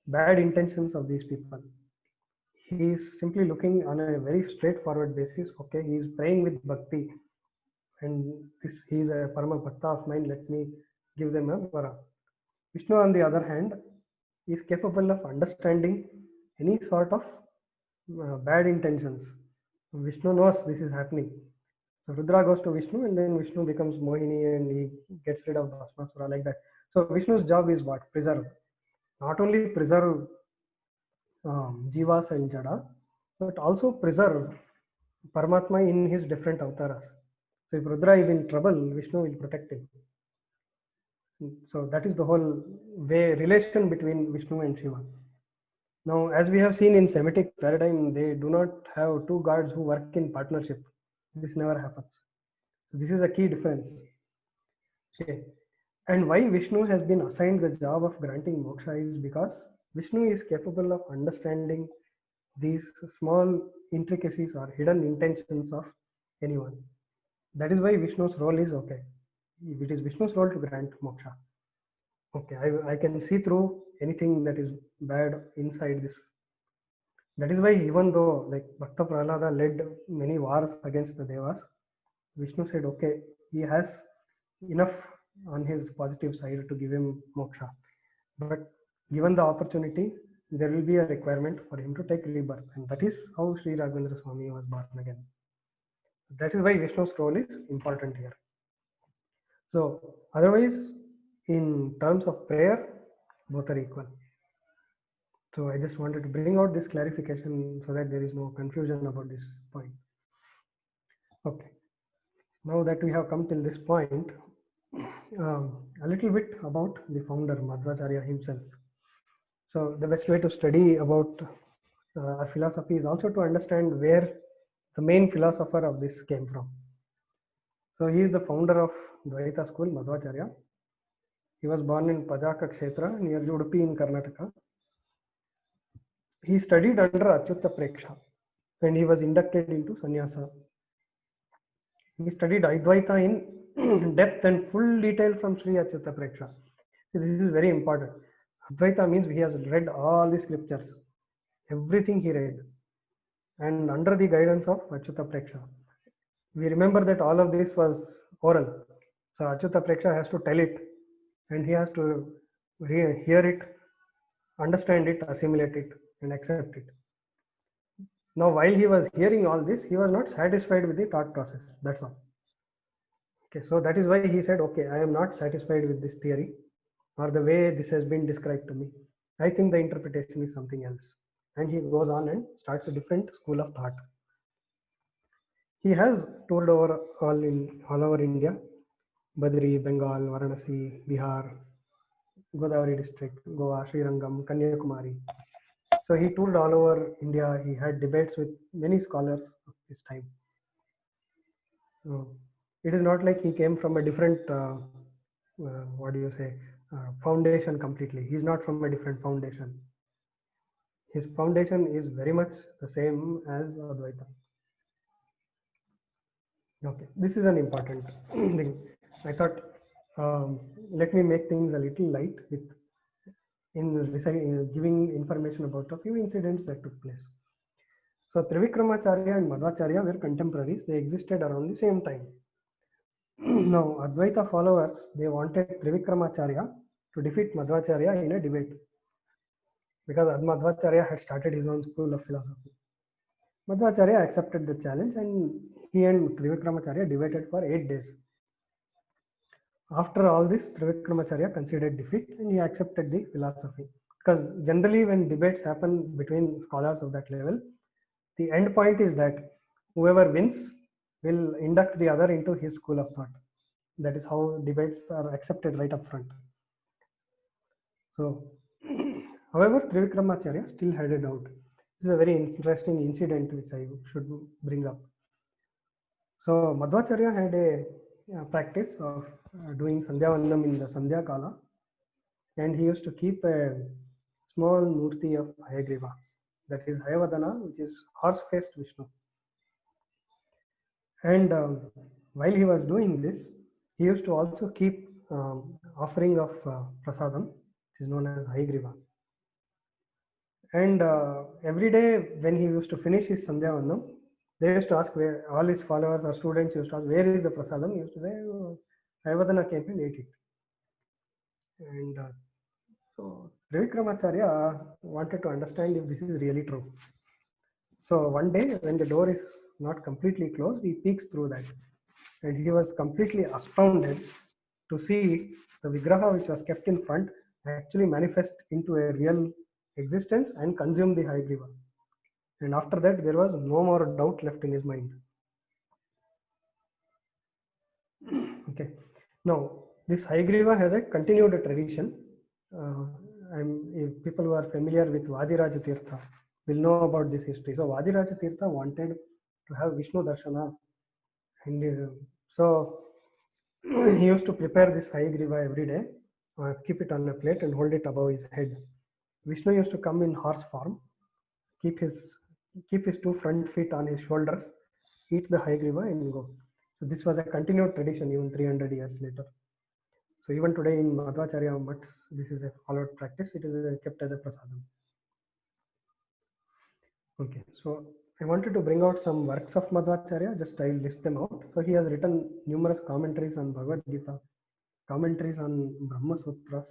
bad intentions of these people. He is simply looking on a very straightforward basis. Okay, he is praying with bhakti, and this he is a Parama Bhakta of mine, let me give them a vara. Vishnu, on the other hand, is capable of understanding any sort of bad intentions. Vishnu knows this is happening. So Rudra goes to Vishnu, and then Vishnu becomes Mohini and he gets rid of Bhasmasura like that. So Vishnu's job is what? Preserve. Not only preserve Jivas and Jada, but also preserve Paramatma in his different avtaras. So if Rudra is in trouble, Vishnu will protect him. So that is the whole relation between Vishnu and Shiva. Now, as we have seen in Semitic paradigm, they do not have two gods who work in partnership. This never happens. This is a key difference. Okay. And why Vishnu has been assigned the job of granting moksha is because Vishnu is capable of understanding these small intricacies or hidden intentions of anyone. That is why Vishnu's role is okay. It is Vishnu's role to grant moksha. Okay, I can see through anything that is bad inside this. That is why even though like Bhakta Prahlada led many wars against the Devas, Vishnu said, okay, he has enough on his positive side to give him moksha. But given the opportunity, there will be a requirement for him to take rebirth. And that is how Sri Raghavendra Swami was born again. That is why Vishnu's role is important here. So otherwise, in terms of prayer, both are equal. So I just wanted to bring out this clarification so that there is no confusion about this point. Okay. Now that we have come till this point, a little bit about the founder, Madhvacharya himself. So the best way to study about our philosophy is also to understand where the main philosopher of this came from. So he is the founder of Dvaita school, Madhvacharya. He was born in Pajaka Kshetra near Udupi in Karnataka. He studied under Achyuta Preksha and he was inducted into sannyasa. He studied Advaita in depth and full detail from Sri Achyuta Preksha. This is very important. Advaita means he has read all the scriptures, everything he read, and under the guidance of Achyuta Preksha. We remember that all of this was oral. So Achyuta Preksha has to tell it, and he has to hear it, understand it, assimilate it, and accept it. Now, while he was hearing all this, he was not satisfied with the thought process. That's all. Okay, so that is why he said, okay, I am not satisfied with this theory or the way this has been described to me. I think the interpretation is something else. And he goes on and starts a different school of thought. He has toured over all over India, Badri, Bengal, Varanasi, Bihar, Godavari district, Goa, Srirangam, Kanyakumari. So he toured all over India. He had debates with many scholars of his time. It is not like he came from a different, foundation completely. He's not from a different foundation. His foundation is very much the same as Advaita. Okay, this is an important thing. I thought, let me make things a little light with in giving information about a few incidents that took place. So Trivikramacharya and Madhvacharya were contemporaries. They existed around the same time. Now Advaita followers, they wanted Trivikramacharya to defeat Madhvacharya in a debate because Madhvacharya had started his own school of philosophy. Madhvacharya accepted the challenge and he and Trivikramacharya debated for 8 days. After all this, Trivikramacharya conceded defeat and he accepted the philosophy. Because generally when debates happen between scholars of that level, the end point is that whoever wins will induct the other into his school of thought. That is how debates are accepted right up front. So, however, Trivikramacharya still had a doubt. This is a very interesting incident which I should bring up. So, Madhvacharya had a practice of doing Sandhyavandanam in the Sandhya Kala, and he used to keep a small murti of Hayagriva, that is Hayavadana, which is horse-faced Vishnu. And while he was doing this, he used to also keep offering of prasadam, which is known as Hayagriva. And every day when he used to finish his Sandhyavandanam, They used to ask where all his followers or students used to ask, where is the prasadam? He used to say, oh, Ayavadana came and ate it. And so Trivikramacharya wanted to understand if this is really true. So one day when the door is not completely closed, he peeks through that. And he was completely astounded to see the Vigraha which was kept in front actually manifest into a real existence and consume the Hayagriva. And after that, there was no more doubt left in his mind. Okay. Now, this Hayagriva has a continued tradition. If people who are familiar with Vadiraja Tirtha will know about this history. So, Vadiraja Tirtha wanted to have Vishnu Darshana. And so, he used to prepare this Hayagriva every day, keep it on a plate and hold it above his head. Vishnu used to come in horse form, keep his 2 front feet on his shoulders, eat the Hayagriva and go. So this was a continued tradition even 300 years later. So even today in Madhvacharya Mats, this is a followed practice. It is kept as a prasadam. Okay, so I wanted to bring out some works of Madhvacharya. Just I will list them out. So he has written numerous commentaries on Bhagavad Gita, commentaries on Brahma Sutras.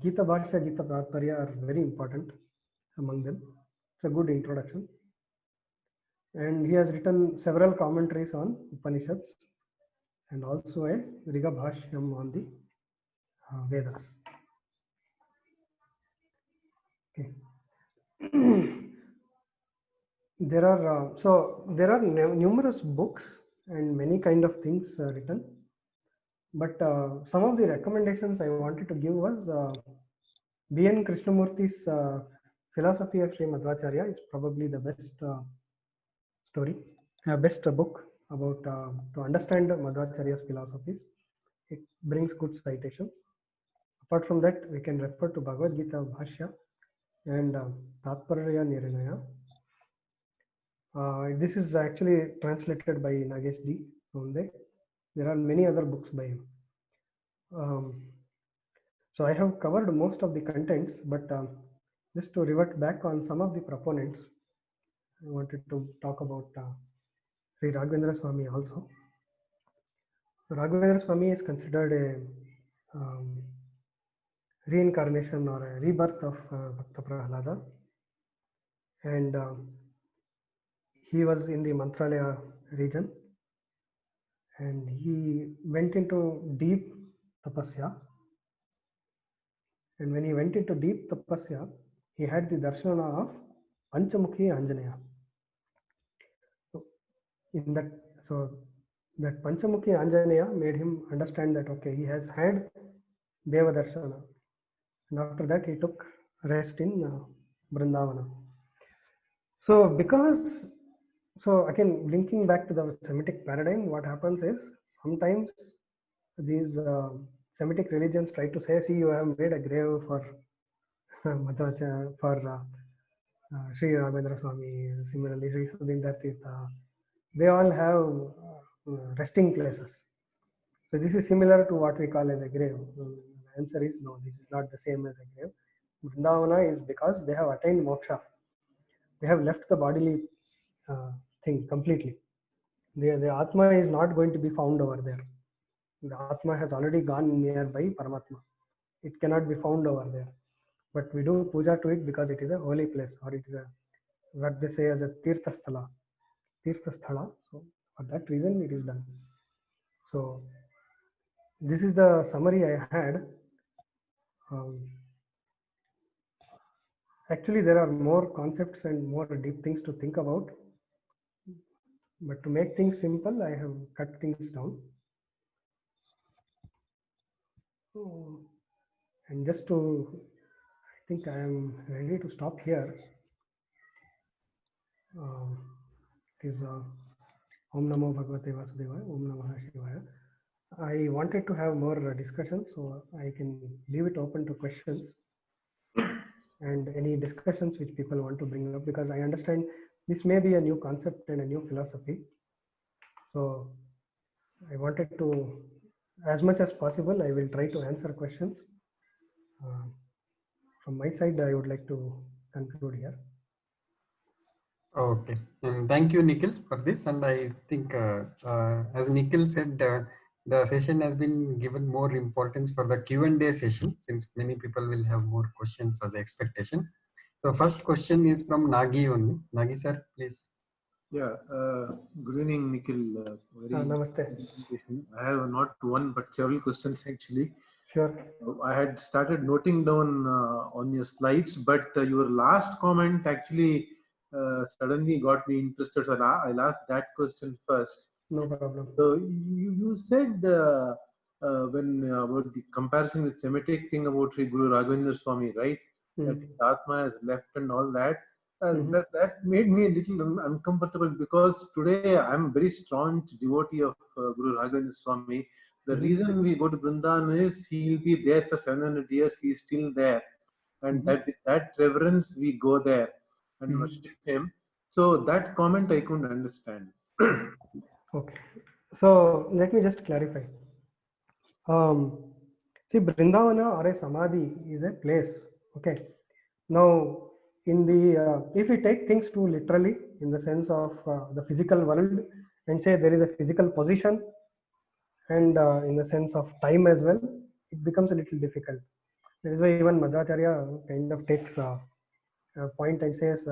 Gita Bhashya, Gita Tatparya are very important among them. It's a good introduction. And he has written several commentaries on Upanishads and also a Riga Bhashyam on the Vedas. Okay. There are numerous books and many kind of things written, but some of the recommendations I wanted to give was B.N. Krishnamurthy's Philosophy of Sri Madhvacharya is probably the best best book about to understand Madhvacharya's philosophies. It brings good citations. Apart from that, we can refer to Bhagavad Gita Bhashya and Tatparya Nirnaya. This is actually translated by Nagesh D. Sonde. There are many other books by him. So I have covered most of the contents, but just to revert back on some of the proponents, I wanted to talk about Sri Raghavendra Swami also. So Raghavendra Swami is considered a reincarnation or a rebirth of Bhakta Prahlada, and he was in the Mantralaya region, and he went into deep tapasya. And when he went into deep tapasya, he had the darshana of Panchamukhi Anjaneya. So that Panchamukhi Anjaneya made him understand that okay, he has had Deva Darshana, and after that he took rest in Vrindavana. So again, linking back to the Semitic paradigm, what happens is sometimes these Semitic religions try to say, see, you have made a grave for Madhvacharya, for Sri Raghavendra Swami, similarly Sri Sudhindra Tirtha. They all have resting places. So this is similar to what we call as a grave. The answer is no, this is not the same as a grave. Vrindavana is because they have attained moksha. They have left the bodily thing completely. The Atma is not going to be found over there. The Atma has already gone nearby Paramatma. It cannot be found over there. But we do puja to it because it is a holy place, or it is a, what they say as a Tirtha Sthala. So for that reason it is done. So this is the summary I had. Actually, there are more concepts and more deep things to think about. But to make things simple, I have cut things down. And just to, I think I am ready to stop here. It is Om Namo Bhagavate Vasudevaya, Om Namah Shivaya. I wanted to have more discussions, so I can leave it open to questions and any discussions which people want to bring up, because I understand this may be a new concept and a new philosophy. So I wanted to, as much as possible, I will try to answer questions. From my side, I would like to conclude here. Okay, and thank you, Nikhil, for this. And I think, as Nikhil said, the session has been given more importance for the Q&A session, since many people will have more questions as expectation. So first question is from Nagi only. Nagi sir, please. Yeah, good evening, Nikhil. Very Namaste. presentation. I have not one but several questions actually. Sure. I had started noting down on your slides, but your last comment actually suddenly got me interested. So I'll ask that question first. No problem. So you said when about the comparison with Semitic thing about Sri Guru Raghavendra Swami, right? That his Atma has left and all that. That made me a little uncomfortable because today I'm very strong devotee of Guru Raghavendra Swami. The reason we go to Vrindavan is he will be there for 700 years. He is still there, and that reverence we go there and worship him. So that comment I couldn't understand. Okay. So let me just clarify. See, Brindavana or a Samadhi is a place. Okay. Now, in the if we take things too literally in the sense of the physical world and say there is a physical position and in the sense of time as well, it becomes a little difficult. That is why even Madhvacharya kind of takes a point and says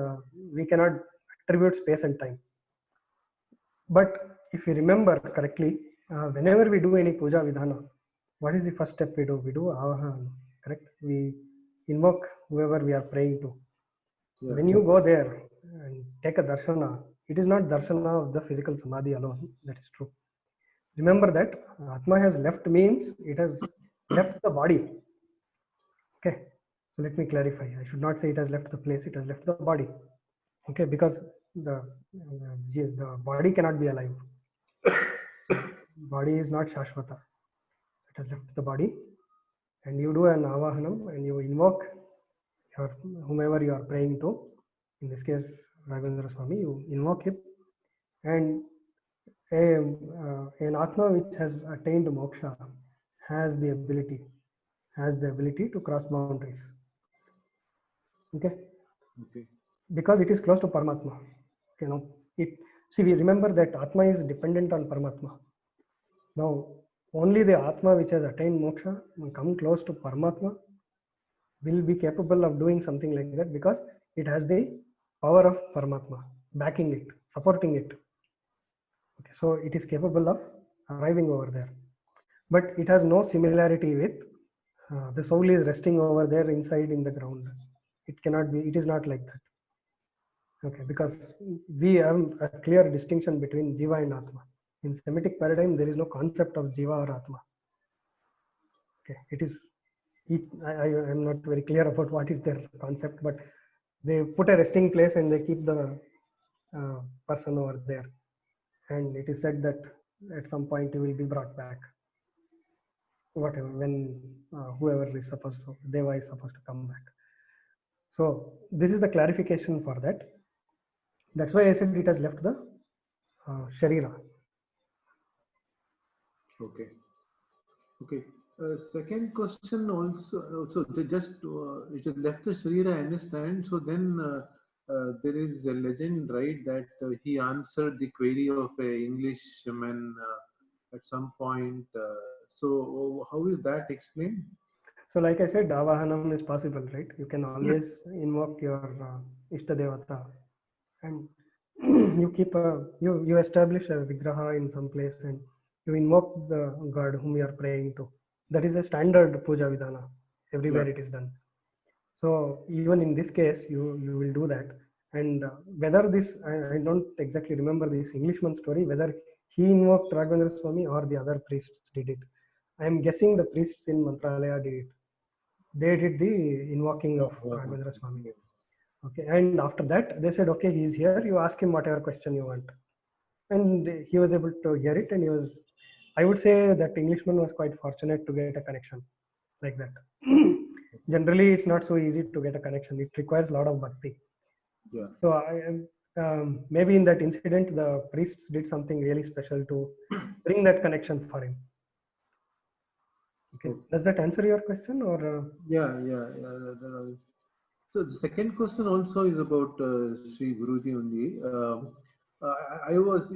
we cannot attribute space and time. But if you remember correctly, whenever we do any puja vidhana, what is the first step we do? We do avahana, correct? We invoke whoever we are praying to. Yeah. When you go there and take a darshana, it is not darshana of the physical samadhi alone. That is true. Remember that Atma has left means it has left the body. Okay. So let me clarify. I should not say it has left the place, it has left the body. Okay, because the body cannot be alive. Body is not Shashvata. It has left the body. And you do an avahanam and you invoke your whomever you are praying to. In this case, Raghavendra Swami, you invoke him. And an Atma which has attained moksha has the ability to cross boundaries. Okay? Okay. Because it is close to Paramatma. You know, we remember that Atma is dependent on Paramatma. Now, only the Atma which has attained moksha and come close to Paramatma will be capable of doing something like that because it has the power of Paramatma backing it, supporting it. Okay, so it is capable of arriving over there. But it has no similarity with the soul is resting over there inside in the ground. It cannot be, it is not like that. Okay, because we have a clear distinction between Jiva and Atma. In Semitic paradigm, there is no concept of Jiva or Atma. Okay, it is. I am not very clear about what is their concept, but they put a resting place and they keep the person over there, and it is said that at some point he will be brought back. Whatever, when whoever is supposed to, Deva is supposed to come back. So this is the clarification for that. That's why I said it has left the Sharira. Okay. Okay. Second question also, so just it has left the Sharira, I understand. So then there is a legend, right, that he answered the query of a Englishman at some point. So how is that explained? So like I said, Avahanam is possible, right? You can always invoke your Ishta Devata and you keep you establish a Vigraha in some place and you invoke the God whom you are praying to. That is a standard puja vidhana. Everywhere it is done. So even in this case, you will do that. And whether this, I don't exactly remember this Englishman story, whether he invoked Raghavendra Swami or the other priests did it. I am guessing the priests in Mantralaya did it. They did the invoking of Raghavendra Swami. Okay, and after that, they said, okay, he is here. You ask him whatever question you want. And he was able to hear it, and he was, I would say that Englishman was quite fortunate to get a connection like that. Generally, it's not so easy to get a connection. It requires a lot of bhakti. Yeah. So maybe in that incident, the priests did something really special to bring that connection for him. Okay. Does that answer your question or? Yeah. So the second question also is about Sri Guruji only. I was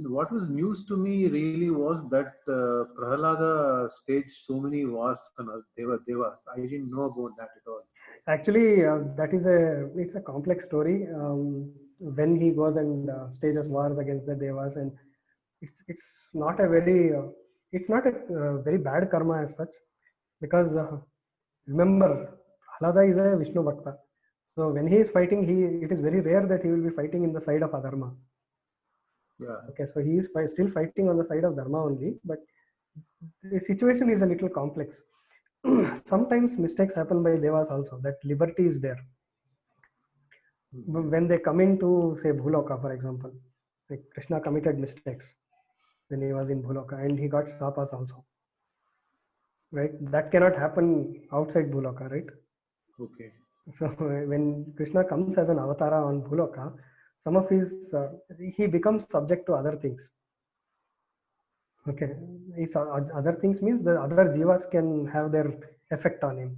what was news to me really was that Prahalada staged so many wars on devas. I didn't know about that at all. Actually, that is it's a complex story. When he goes and stages wars against the devas, and it's not a very it's not a very bad karma as such, because remember, Prahlada is a Vishnu Bhakta. So when he is fighting, it is very rare that he will be fighting in the side of adharma. Yeah. Okay, so he is still fighting on the side of dharma only, but the situation is a little complex. Sometimes mistakes happen by devas also. That liberty is there. When they come into, say, Bhuloka, for example, like Krishna committed mistakes when he was in Bhuloka, and he got shapas also. Right? That cannot happen outside Bhuloka, right? Okay. So when Krishna comes as an avatara on Bhuloka, some of his he becomes subject to other things. Okay, other things means the other jivas can have their effect on him.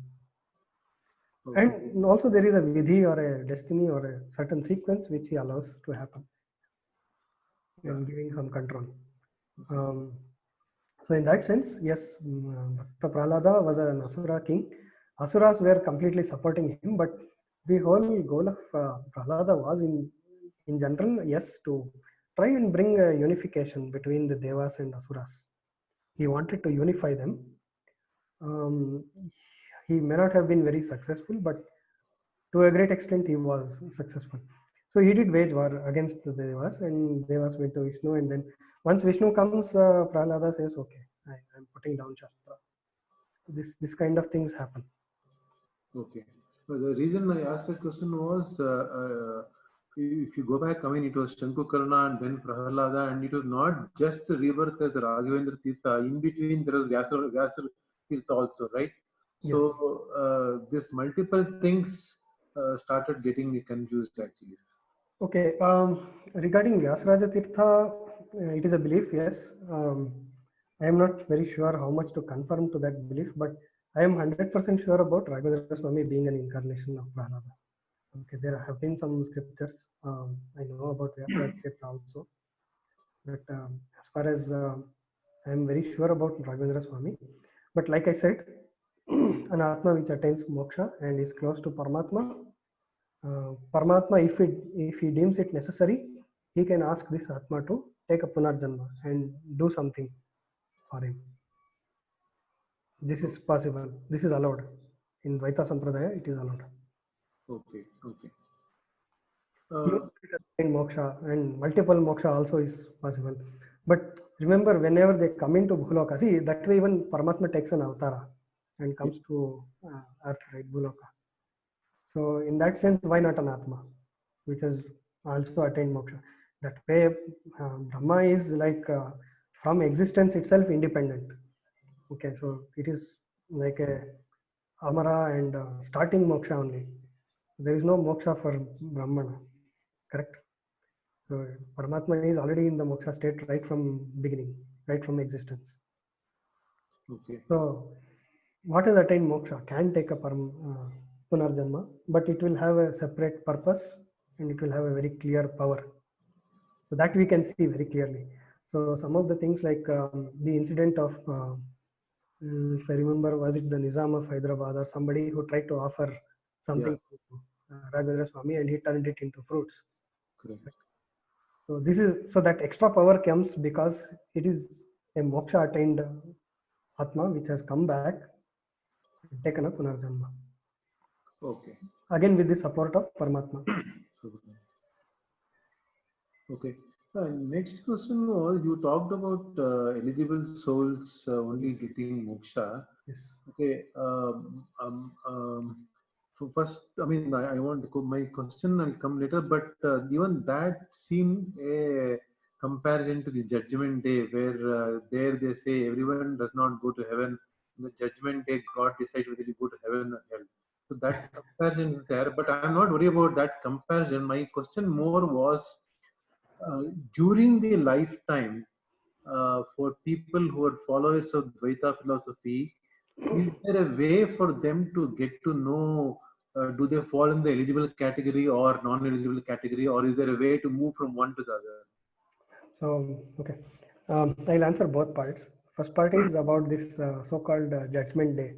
Okay. And also there is a vidhi or a destiny or a certain sequence which he allows to happen, and giving some control. So in that sense, yes, Bhakta Prahlada was an Asura king. Asuras were completely supporting him, but the whole goal of Prahlada was in general, yes, to try and bring a unification between the Devas and Asuras. He wanted to unify them. He may not have been very successful, but to a great extent he was successful. So he did wage war against the Devas, and Devas went to Vishnu, and then once Vishnu comes, Prahlada says, "Okay, I'm putting down Shastra." This kind of things happen. Okay. So the reason I asked that question was, if you go back, I mean, it was Shankukarna and then Prahalada, and it was not just the rebirth as Raghavendra Tirtha. In between, there was Vyasa Tirtha also, right? Yes. So this multiple things started getting me confused actually. Okay. Regarding Vyasaraja Tirtha, it is a belief, yes. I am not very sure how much to confirm to that belief, but I am 100% sure about Raghavendra Swami being an incarnation of Prahlada. Okay, there have been some scriptures. I know about Vyasaraja Tirtha also, but as far as I am very sure about Raghavendra Swami. But like I said, an Atma which attains moksha and is close to Paramatma, Paramatma, if he deems it necessary, he can ask this Atma to take a Punarjanma and do something for him. This is possible. This is allowed. In Vaita Sampradaya, it is allowed. Okay, okay. In moksha, and multiple moksha also is possible. But remember, whenever they come into Bhuloka, see, that way even Paramatma takes an avatara and comes to earth, right, Bhuloka. So in that sense, why not an Atma, which has also attained moksha? That way, Brahma is like from existence itself independent. Okay, so it is like a Amara and starting moksha only. There is no moksha for Brahmana, correct? So Paramatma is already in the moksha state right from beginning, right from existence. Okay. So what has attained moksha can take a Punarjanma, but it will have a separate purpose and it will have a very clear power. So that we can see very clearly. So some of the things like the incident of, if I remember, was it the Nizam of Hyderabad or somebody who tried to offer something to Raghavendra Swami and he turned it into fruits. Correct. So this is, so that extra power comes because it is a moksha attained Atma which has come back and taken up Punarjanma. Okay. Again with the support of Paramatma. Okay. Next question was, you talked about eligible souls only getting moksha. Yes. Okay. So first, I mean, I want to, my question will come later, but even that seemed a comparison to the judgment day, where there they say everyone does not go to heaven. In the judgment day, God decides whether you go to heaven or hell. So that comparison is there, but I'm not worried about that comparison. My question more was, during the lifetime, for people who are followers of Dvaita philosophy, is there a way for them to get to know do they fall in the eligible category or non-eligible category, or is there a way to move from one to the other? So, okay, I'll answer both parts. First part is about this so-called Judgment Day.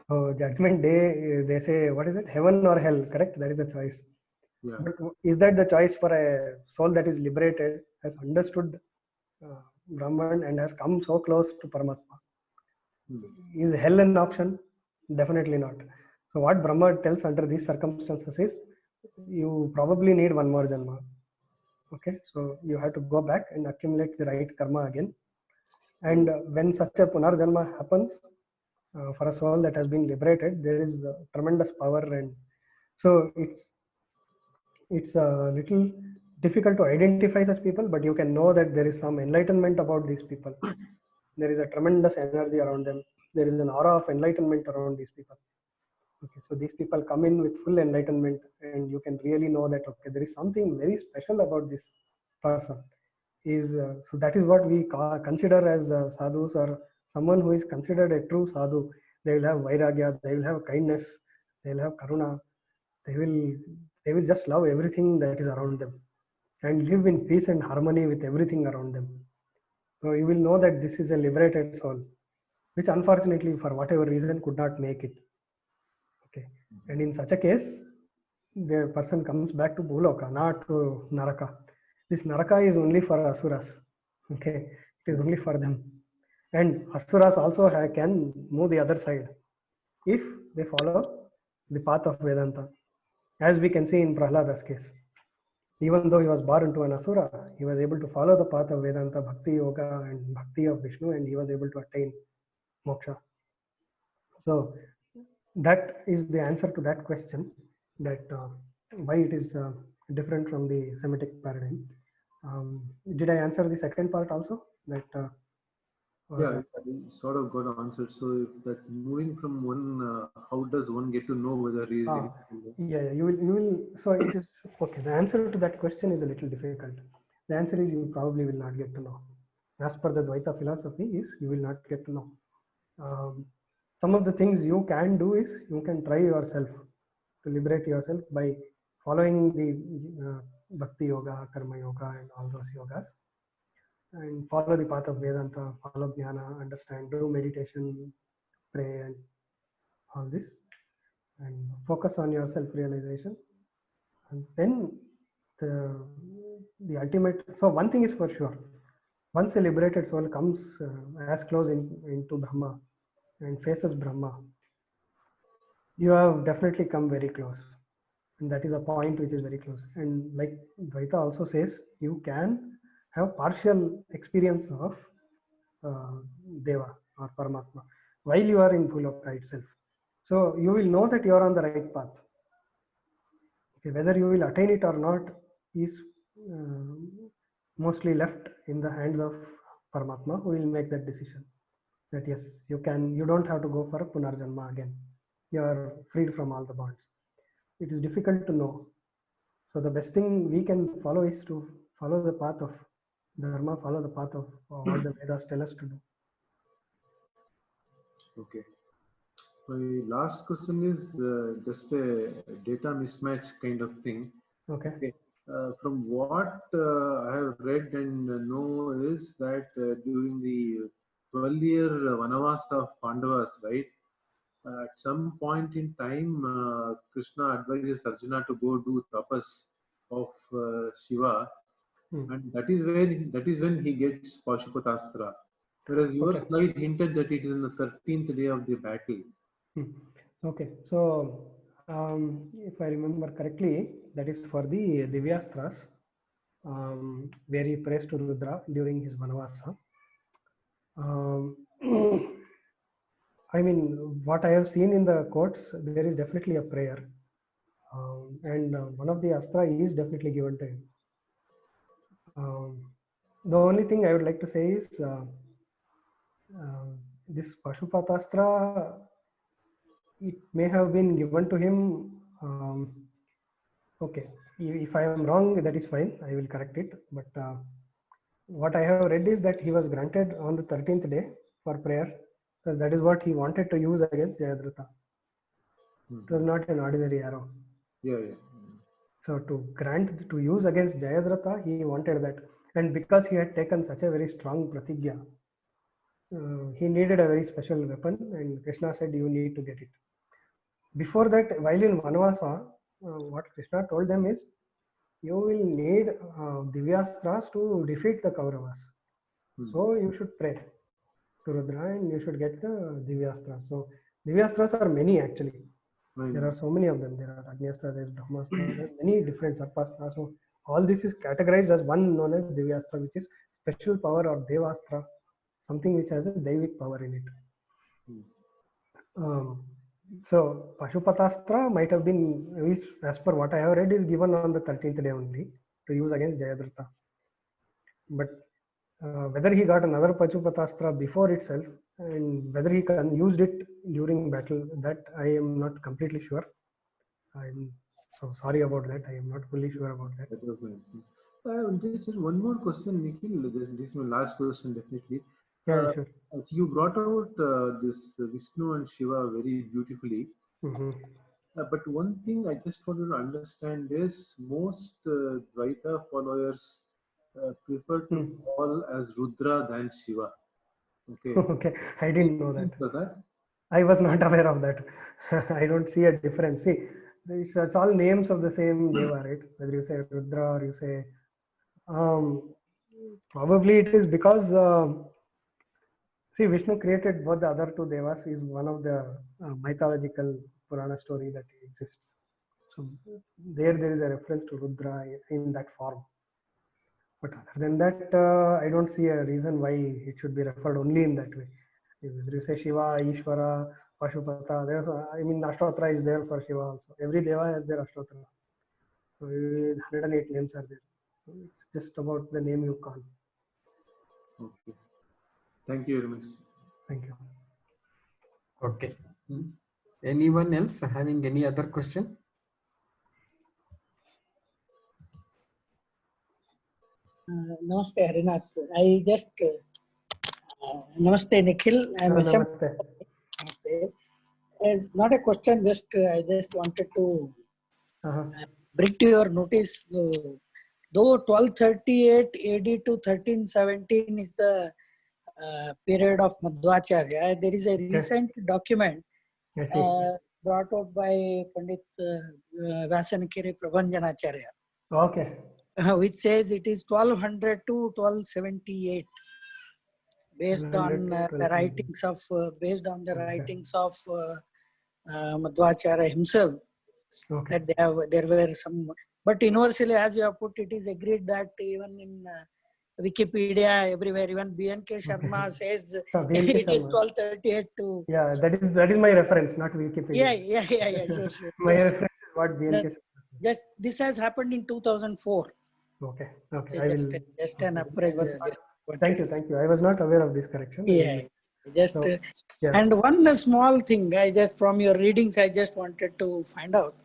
So, Judgment Day, they say, what is it? Heaven or hell, correct? That is the choice. Yeah. But is that the choice for a soul that is liberated, has understood Brahman and has come so close to Paramatma? Is hell an option? Definitely not. So what Brahma tells under these circumstances is, you probably need one more janma. Okay, so you have to go back and accumulate the right karma again. And when such a punarjanma happens for a soul that has been liberated, there is tremendous power, and so it's a little difficult to identify such people, but you can know that there is some enlightenment about these people. There is a tremendous energy around them. There is an aura of enlightenment around these people. Okay, so these people come in with full enlightenment, and you can really know that, okay, there is something very special about this person. So that is what we consider as sadhus, or someone who is considered a true sadhu. They will have vairagya, they will have kindness, they will have karuna, they will just love everything that is around them and live in peace and harmony with everything around them. So you will know that this is a liberated soul, which unfortunately for whatever reason could not make it. Okay, and in such a case, the person comes back to Bhuloka, not to Naraka. This Naraka is only for Asuras. Okay, it is only for them. And Asuras also can move the other side if they follow the path of Vedanta, as we can see in Prahlada's case. Even though he was born into an Asura, he was able to follow the path of Vedanta, Bhakti Yoga, and Bhakti of Vishnu, and he was able to attain moksha. So that is the answer to that question, that why it is different from the Semitic paradigm. Did I answer the second part also? That yeah, you sort of got answered. So if that moving from one, how does one get to know whether he is yeah, you will. So it is okay. The answer to that question is a little difficult. The answer is, you probably will not get to know. As per the Dvaita philosophy, is you will not get to know. Some of the things you can do is, you can try yourself to liberate yourself by following the Bhakti Yoga, Karma Yoga, and all those yogas, and follow the path of Vedanta, follow Jnana, understand, do meditation, pray, and all this, and focus on your self-realization. And then the ultimate, so one thing is for sure, once a liberated soul comes as close into Brahma and faces Brahma, you have definitely come very close. And that is a point which is very close. And like Dvaita also says, you can have partial experience of Deva or Paramatma while you are in Bhuloka itself. So you will know that you are on the right path. Okay, whether you will attain it or not is mostly left in the hands of Paramatma, who will make that decision. That yes, you don't have to go for a Punarjanma again. You are freed from all the bonds. It is difficult to know. So the best thing we can follow is to follow the path of Dharma, follow the path of what the Vedas tell us to do. Okay. My last question is just a data mismatch kind of thing. Okay. From what I have read and know is that during the 12-year Vanavasa of Pandavas, right? At some point in time, Krishna advises Arjuna to go do tapas of Shiva, and that is when he gets Pashupatastra. Whereas your slide hinted that it is in the 13th day of the battle. Okay, so if I remember correctly, that is for the Divyastras, where he prays to Rudra during his Vanavasa. I mean, what I have seen in the quotes, there is definitely a prayer. And one of the astra is definitely given to him. The only thing I would like to say is this Pashupatastra, it may have been given to him. Okay, if I am wrong, that is fine. I will correct it. But what I have read is that he was granted on the 13th day for prayer, because that is what he wanted to use against Jayadratha. It was not an ordinary arrow. Yeah, yeah. So to use against Jayadratha, he wanted that. And because he had taken such a very strong pratigya, he needed a very special weapon, and Krishna said, you need to get it. Before that, while in Vanvasa, what Krishna told them is, you will need Divyastras to defeat the Kauravas. So you should pray to Rudra and you should get the Divyastras. So Divyastras are many actually. There are so many of them. There are Agnyastra, there is Brahmastra, there are many different Sarpastra. So all this is categorized as one known as Divyastra, which is special power, or Devastra, something which has a Devic power in it. So Pashupatastra might have been, as per what I have read, is given on the 13th day only to use against Jayadratha. But whether he got another Pashupatastra before itself and whether he used it during battle, that I am not completely sure. I'm so sorry about that. I am not fully sure about that. That was nice. This is one more question, Nikhil. This is my last question, definitely. Yeah, sure. As you brought out this Vishnu and Shiva very beautifully. But one thing I just wanted to understand is most Dvaita followers prefer to call as Rudra than Shiva. Okay. Okay, I didn't know that. That? I was not aware of that. I don't see a difference. See, it's all names of the same Deva, right? Whether you say Rudra or you say, probably it is because, see, Vishnu created both the other two Devas is one of the mythological Purana story that exists. So there is a reference to Rudra in that form. But other than that, I don't see a reason why it should be referred only in that way. Whether you say Shiva, Ishvara, Pashupata, Ashtatra is there for Shiva also. Every Deva has their Ashtatra. So 108 names are there. So it's just about the name you call. Okay. Thank you very much. Thank you. Okay. Anyone else having any other question? Namaste, Harinath. I just Namaste, Nikhil. I'm Namaste. It's not a question. Just I just wanted to bring to your notice. Though 1238 AD to 1317 is the period of Madhvacharya, there is a recent document brought out by Pandit Vyasanikiri Prabhanjanacharya. Okay. Which says it is 1200 to 1278, based on the writings of Madhvacharya himself. Okay. That there were some, but universally, as you have put, it is agreed that even in Wikipedia, everywhere, even B.N.K. Sharma says it is 1238 to. Yeah, that is my reference, not Wikipedia. Yeah, sure. My reference is what B.N.K. Sharma says. This has happened in 2004. Okay. Just an appraisal. Thank you. I was not aware of this correction. And one small thing, from your readings, I just wanted to find out.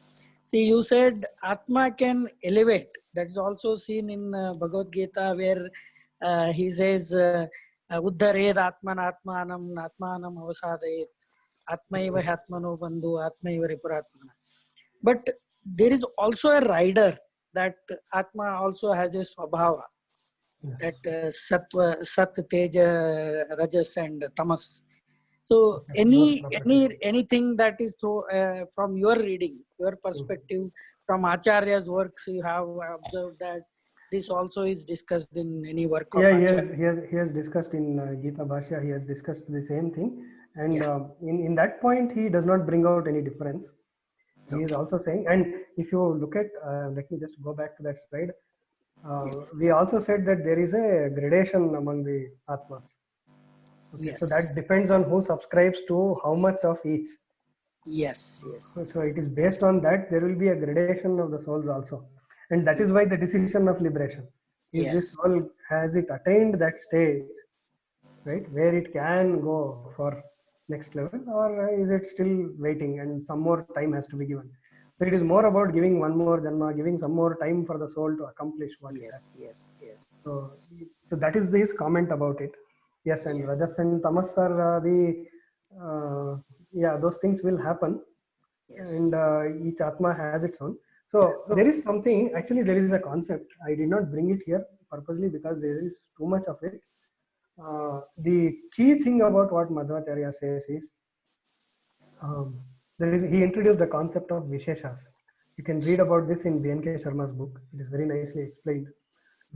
See, you said Atma can elevate. That is also seen in Bhagavad Gita, where he says, Uddhared Atmanam avasadayet, Atmaiva Hatmano Bandhu, Atmaiva Ripuratmana. But there is also a rider that Atma also has a swabhava, that Sattva, Sat, Teja, Rajas and Tamas. So anything that is from your reading, your perspective, from Acharya's works, you have observed that this also is discussed in any work of Acharya. He has discussed in Gita Bhashya, he has discussed the same thing. And in that point, he does not bring out any difference. He is also saying, and if you look at, let me just go back to that slide. We also said that there is a gradation among the Atmas. Okay, so that depends on who subscribes to how much of each. Yes. So it is based on that, there will be a gradation of the souls also. And that is why the decision of liberation. Is this soul, has it attained that stage, right, where it can go for next level, or is it still waiting and some more time has to be given? So it is more about giving one more janma, giving some more time for the soul to accomplish what it has. Yes. So that is his comment about it. Yes, and Rajas and Tamas are those things will happen. and each Atma has its own. So there is something, actually there is a concept. I did not bring it here purposely because there is too much of it. The key thing about what Madhvacharya says is, he introduced the concept of Visheshas. You can read about this in B.N.K. Sharma's book. It is very nicely explained.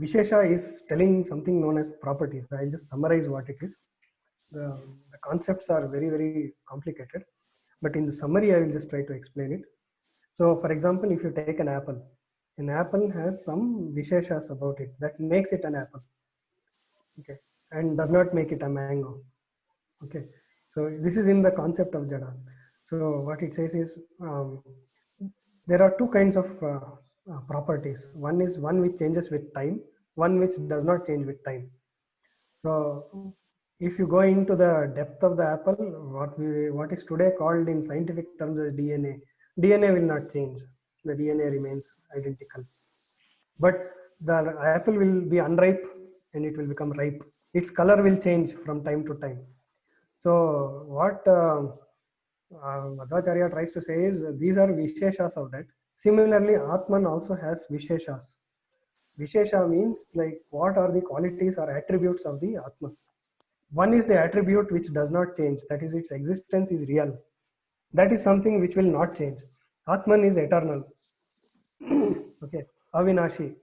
Vishesha is telling something known as properties. I'll just summarize what it is. The concepts are very, very complicated, but in the summary, I will just try to explain it. So, for example, if you take an apple has some Visheshas about it that makes it an apple, okay, and does not make it a mango, okay. So, this is in the concept of Jada. So, what it says is, there are two kinds of properties. One is one which changes with time, one which does not change with time. So if you go into the depth of the apple, what is today called in scientific terms as DNA will not change. The DNA remains identical. But the apple will be unripe and it will become ripe. Its color will change from time to time. So what Madhvacharya tries to say is these are Visheshas of that. Similarly, Atman also has Visheshas. Vishesha means like what are the qualities or attributes of the Atman. One is the attribute which does not change, that is its existence is real. That is something which will not change. Atman is eternal. Okay, Avinashi.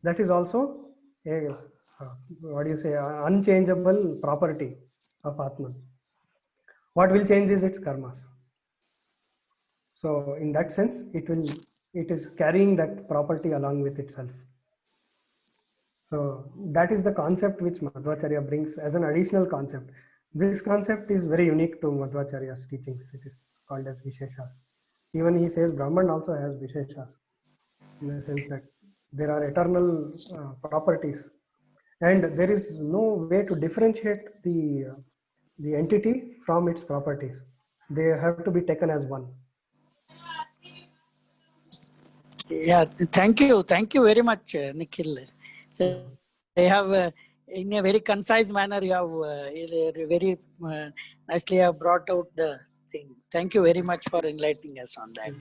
That is also a unchangeable property of Atman. What will change is its karmas. So in that sense, it is carrying that property along with itself. So that is the concept which Madhvacharya brings as an additional concept. This concept is very unique to Madhvacharya's teachings. It is called as Visheshas. Even he says Brahman also has Visheshas, in the sense that there are eternal properties, and there is no way to differentiate the entity from its properties. They have to be taken as one. Yeah, thank you very much, Nikhil. So I have, in a very concise manner, you have very nicely have brought out the thing. Thank you very much for enlightening us on that.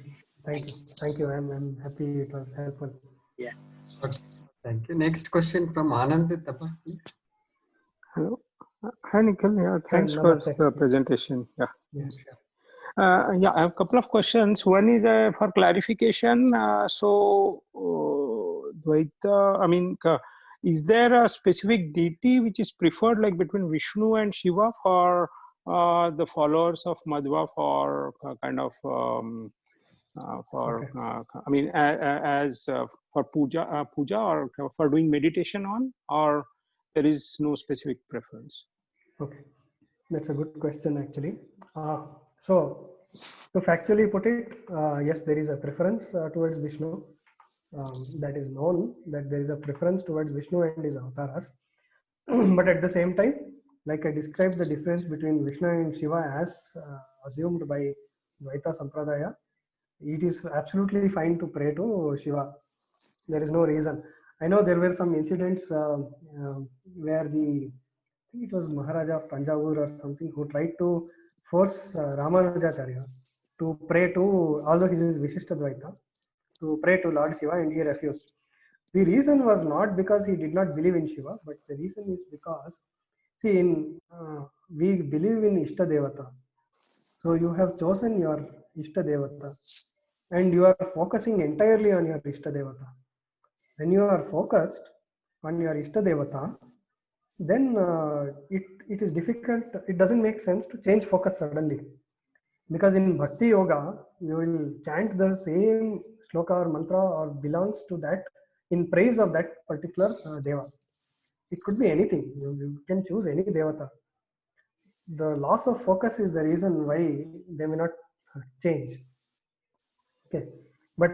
Thank you. I'm happy it was helpful. Yeah. Okay. Thank you. Next question from Anand Tapa. Hello. Hi, Nikhil. Yeah, thanks for the presentation. Yeah. Yes. Yeah, I have a couple of questions. One is for clarification. Dvaita, I mean, is there a specific deity which is preferred, like between Vishnu and Shiva, for the followers of Madhva, for kind of I mean, as for puja or for doing meditation on, or there is no specific preference? Okay, that's a good question actually. So to factually put it, yes, there is a preference towards Vishnu. That is known that there is a preference towards Vishnu and his avatars. But at the same time, like I described the difference between Vishnu and Shiva as assumed by Dvaita Sampradaya, it is absolutely fine to pray to Shiva. There is no reason. I know there were some incidents where I think it was Maharaja of Tanjavur or something, who tried to force Ramanujacharya to pray to, although he is Vishishtadvaita, to pray to Lord Shiva, and he refused. The reason was not because he did not believe in Shiva, but the reason is because, see, we believe in Ishtadevata. So you have chosen your Ishtadevata and you are focusing entirely on your Ishtadevata. When you are focused on your Ishtadevata, then it is difficult, it doesn't make sense to change focus suddenly. Because in Bhakti Yoga, you will chant the same shloka or mantra or belongs to that in praise of that particular Deva. It could be anything, you can choose any Devata. The loss of focus is the reason why they may not change. Okay, but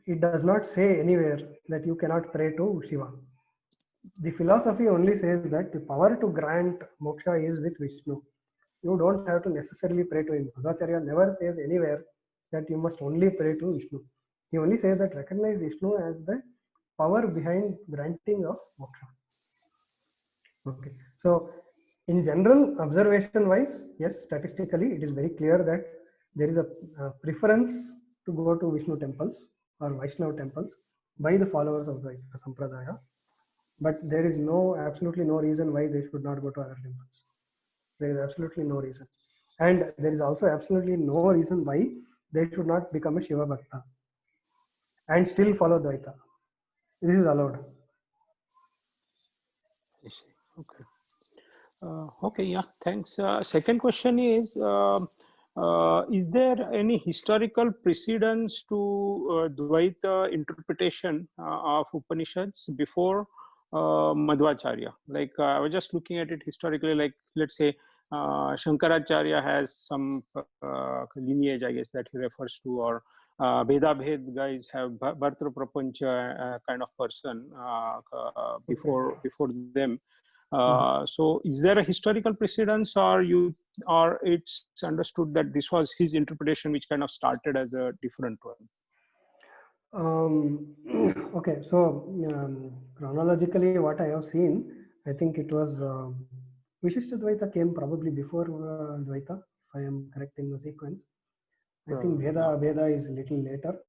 it does not say anywhere that you cannot pray to Shiva. The philosophy only says that the power to grant moksha is with Vishnu. You don't have to necessarily pray to him. Madhvacharya never says anywhere that you must only pray to Vishnu. He only says that recognize Vishnu as the power behind granting of moksha. Okay, so in general, observation wise, yes, statistically, it is very clear that there is a preference to go to Vishnu temples or Vaishnava temples by the followers of the Sampradaya, but there is absolutely no reason why they should not go to other temples. There is absolutely no reason. And there is also absolutely no reason why they should not become a Shiva Bhakta and still follow Dvaita. This is allowed. Okay. Okay, yeah, thanks. Second question is there any historical precedence to Dvaita interpretation of Upanishads before Madhvacharya? Like I was just looking at it historically, like let's say Shankaracharya has some lineage, I guess, that he refers to, or Veda Bhed guys have Bhartra Prapancha kind of person before them. So is there a historical precedence, or it's understood that this was his interpretation which kind of started as a different one? Okay, so chronologically what I have seen, I think it was Vishishta Dvaita came probably before Dvaita, if I am correct in the sequence. I think Veda is little later.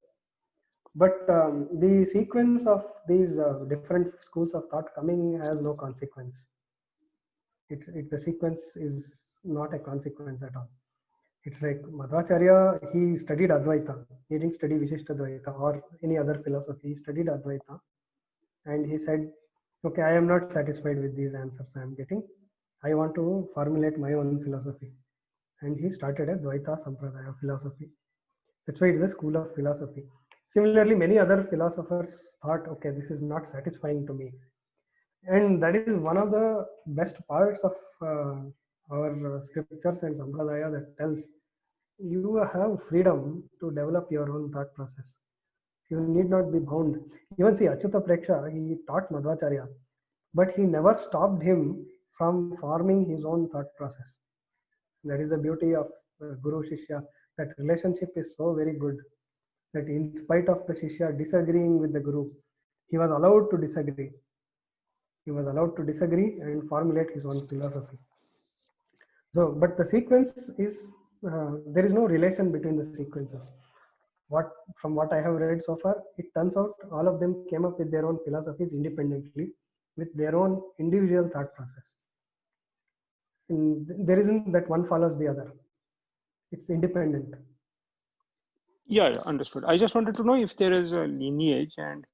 But the sequence of these different schools of thought coming has no consequence. The sequence is not a consequence at all. It's like Madhvacharya, he studied Advaita. He didn't study Vishishta Dvaita or any other philosophy. He studied Advaita. And he said, okay, I am not satisfied with these answers I am getting. I want to formulate my own philosophy. And he started a Dvaita Sampradaya philosophy. That's why it is a school of philosophy. Similarly, many other philosophers thought, okay, this is not satisfying to me. And that is one of the best parts of our scriptures and Sampradaya that tells you have freedom to develop your own thought process. You need not be bound. Even see, Achyuta Preksha, he taught Madhvacharya, but he never stopped him from forming his own thought process. That is the beauty of Guru Shishya. That relationship is so very good that in spite of the Shishya disagreeing with the Guru, he was allowed to disagree. He was allowed to disagree and formulate his own philosophy. So, but the sequence is, there is no relation between the sequences. From what I have read so far, it turns out all of them came up with their own philosophies independently, with their own individual thought process. And there isn't that one follows the other. It's independent. Yeah, understood. I just wanted to know if there is a lineage, and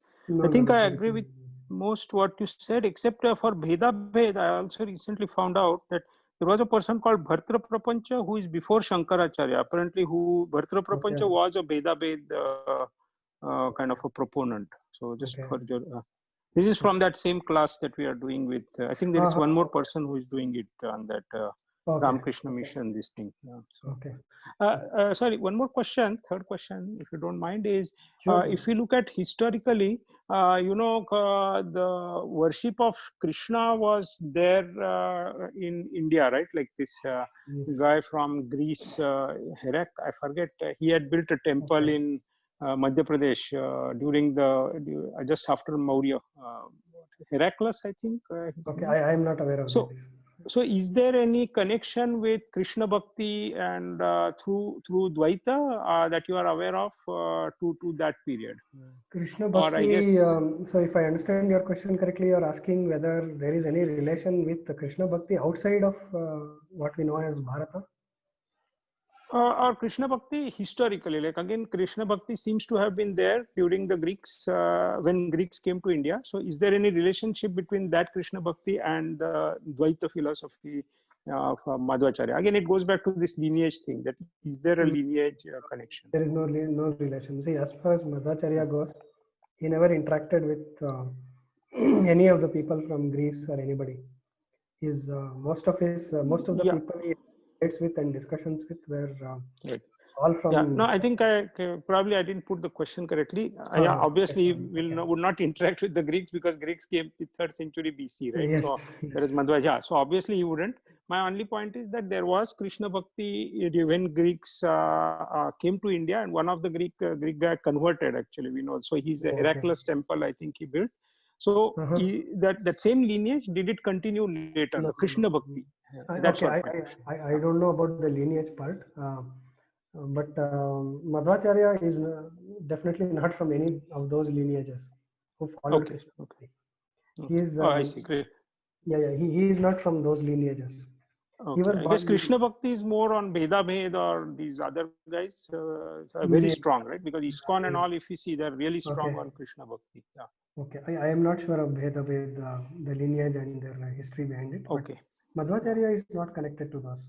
I think I agree with most what you said, except for Veda Bhed. I also recently found out that there was a person called Bhartra Prapancha who is before Shankaracharya. Apparently, Bhartra Prapancha was a Veda Bhed kind of a proponent. So just for your, this is from that same class that we are doing with. I think there is one more person who is doing it on that Ramakrishna Mission. This thing. Yeah, so. Sorry, one more question. Third question, if you don't mind, is if you look at historically, the worship of Krishna was there in India, right? Like this guy from Greece, Herak, I forget, he had built a temple in Madhya Pradesh during just after Maurya. Heraclius, I think. I am not aware of this. So is there any connection with Krishna Bhakti and through Dvaita that you are aware of to that period? Krishna Bhakti, so if I understand your question correctly, you are asking whether there is any relation with the Krishna Bhakti outside of what we know as Bharata? Or Krishna Bhakti historically, like again, Krishna Bhakti seems to have been there during the Greeks, when Greeks came to India. So is there any relationship between that Krishna Bhakti and the Dvaita philosophy of Madhvacharya? Again, it goes back to this lineage thing, that is there a lineage connection? There is no relation. See, as far as Madhvacharya goes, he never interacted with any of the people from Greece or anybody. Most of the people he with and discussions with were all from. Yeah, no, I think I didn't put the question correctly. Obviously, would not interact with the Greeks because Greeks came in 3rd century BC, right? Yes, so there is Madhvacharya. So obviously he wouldn't. My only point is that there was Krishna Bhakti when Greeks came to India, and one of the Greek guy converted, actually, we know. So he's a Heraclius temple, I think he built. So that same lineage, did it continue later? The Krishna Bhakti. I don't know about the lineage part. But Madhvacharya is definitely not from any of those lineages who followed Okay. Krishna. Okay. He is, Oh, I see. Great. he is not from those lineages. He Okay. was I guess born Krishna Bhakti is more on Bheda Bhed or these other guys are very Yeah. strong, right? Because ISKCON and all, if you see, they're really strong Okay. on Krishna Bhakti. Yeah. Okay, I am not sure of Bheda Bhed, the lineage and their history behind it. Okay. But Madhvacharya is not connected to those.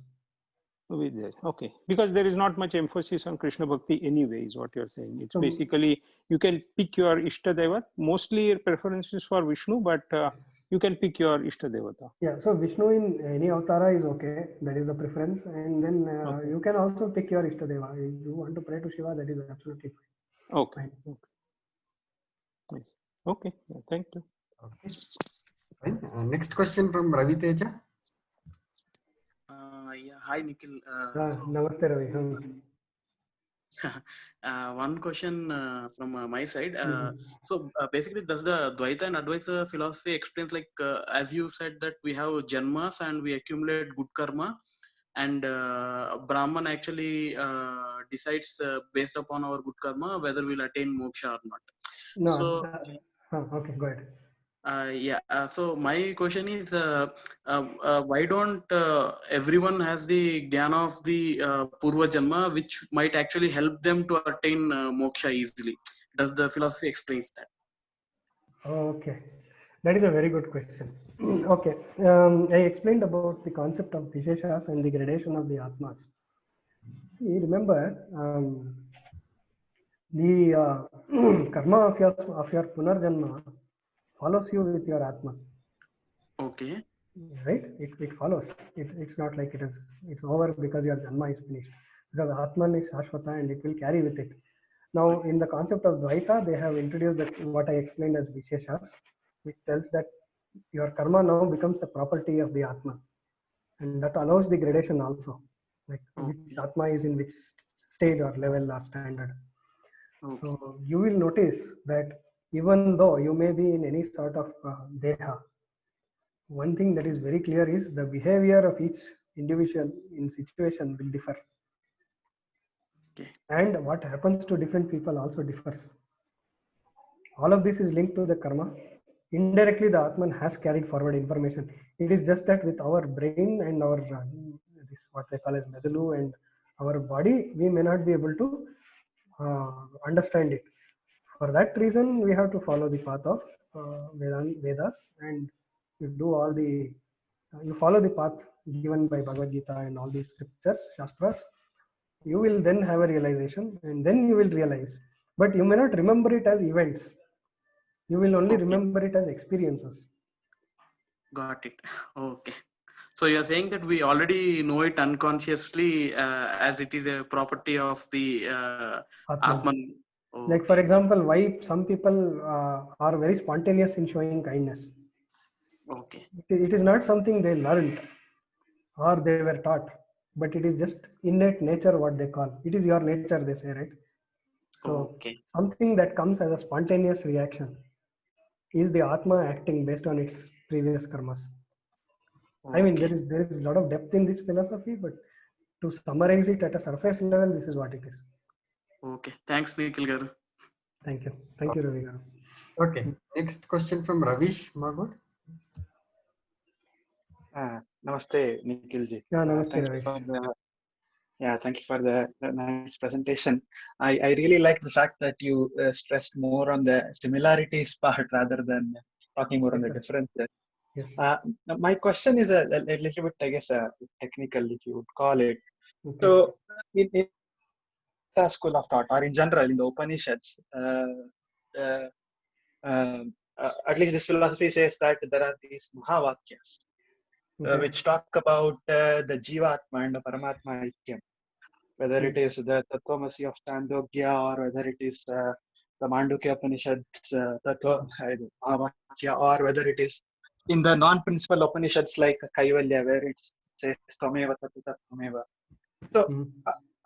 With this. Okay. Because there is not much emphasis on Krishna Bhakti anyway, is what you're saying. It's So- basically, you can pick your Ishtadevat. Mostly your preference is for Vishnu, but you can pick your Ishtadevata. Yeah, so Vishnu in any avatara is okay. That is the preference. And then Okay. you can also pick your Ishtadeva. If you want to pray to Shiva, that is absolutely fine. Okay. Okay. Nice. Okay. Yeah, thank you. Okay. Fine. Next question from Ravi Teja. Yeah, hi Nikhil. Namaste Ravi. One question from my side. Mhm. So basically, does the Dvaita and Advaita philosophy explains, like as you said, that we have janmas and we accumulate good karma, and Brahman actually decides based upon our good karma whether we'll attain moksha or not. No, So okay, go ahead. So my question is, why don't everyone has the jnana of the Purva Janma, which might actually help them to attain moksha easily? Does the philosophy explains that? Okay, that is a very good question. Okay, I explained about the concept of Visheshas and the gradation of the Atmas. You remember the karma of your Punarjanma follows you with your Atma, Okay. right? It follows. It's not like it's over because your Janma is finished. Because Atman is Shashvata and it will carry with it. Now, in the concept of Dvaita, they have introduced what I explained as Visheshas, which tells that your karma now becomes a property of the Atma. And that allows the gradation also, like which Atma is in which stage or level or standard. Okay. So you will notice that even though you may be in any sort of deha, one thing that is very clear is the behavior of each individual in situation will differ. Okay. And what happens to different people also differs. All of this is linked to the karma. Indirectly, the Atman has carried forward information. It is just that with our brain and our this what they call as medalu and our body, we may not be able to understand it. For that reason, we have to follow the path of Vedas, and you do all the you follow the path given by Bhagavad Gita and all these scriptures, shastras. You will then have a realization, and then you will realize. But you may not remember it as events. You will only Okay. remember it as experiences. Got it. Okay. So you're saying that we already know it unconsciously as it is a property of the Atman. Like for example, why some people are very spontaneous in showing kindness. Okay. It is not something they learned or they were taught, but it is just innate nature, what they call. It is your nature, they say, right? So Okay. something that comes as a spontaneous reaction is the Atma acting based on its previous karmas. I mean, Okay. there is a lot of depth in this philosophy, but to summarize it at a surface level, this is what it is. Okay. Thanks, Nikhil Garu. Thank you. Thank you, Ravi Garu. Okay. Next question from Ravish Magod. Namaste, Nikhilji. Yeah, namaste, Thank you Ravish. for thank you for the nice presentation. I really like the fact that you stressed more on the similarities part rather than talking more on the differences. Yes. My question is a little bit, I guess, technical, if you would call it. Okay. So, in the school of thought, or in general, in the Upanishads, at least this philosophy says that there are these Mahavakyas, which talk about the Jivatma and the Paramatma Aikyam. Whether it is the Tattvamasi of Chandogya or whether it is the Mandukya Upanishads Tattva Mahavakya, or whether it is in the non-principal Upanishads like Kaivalya, where it says Tvameva Tattva Tvameva. So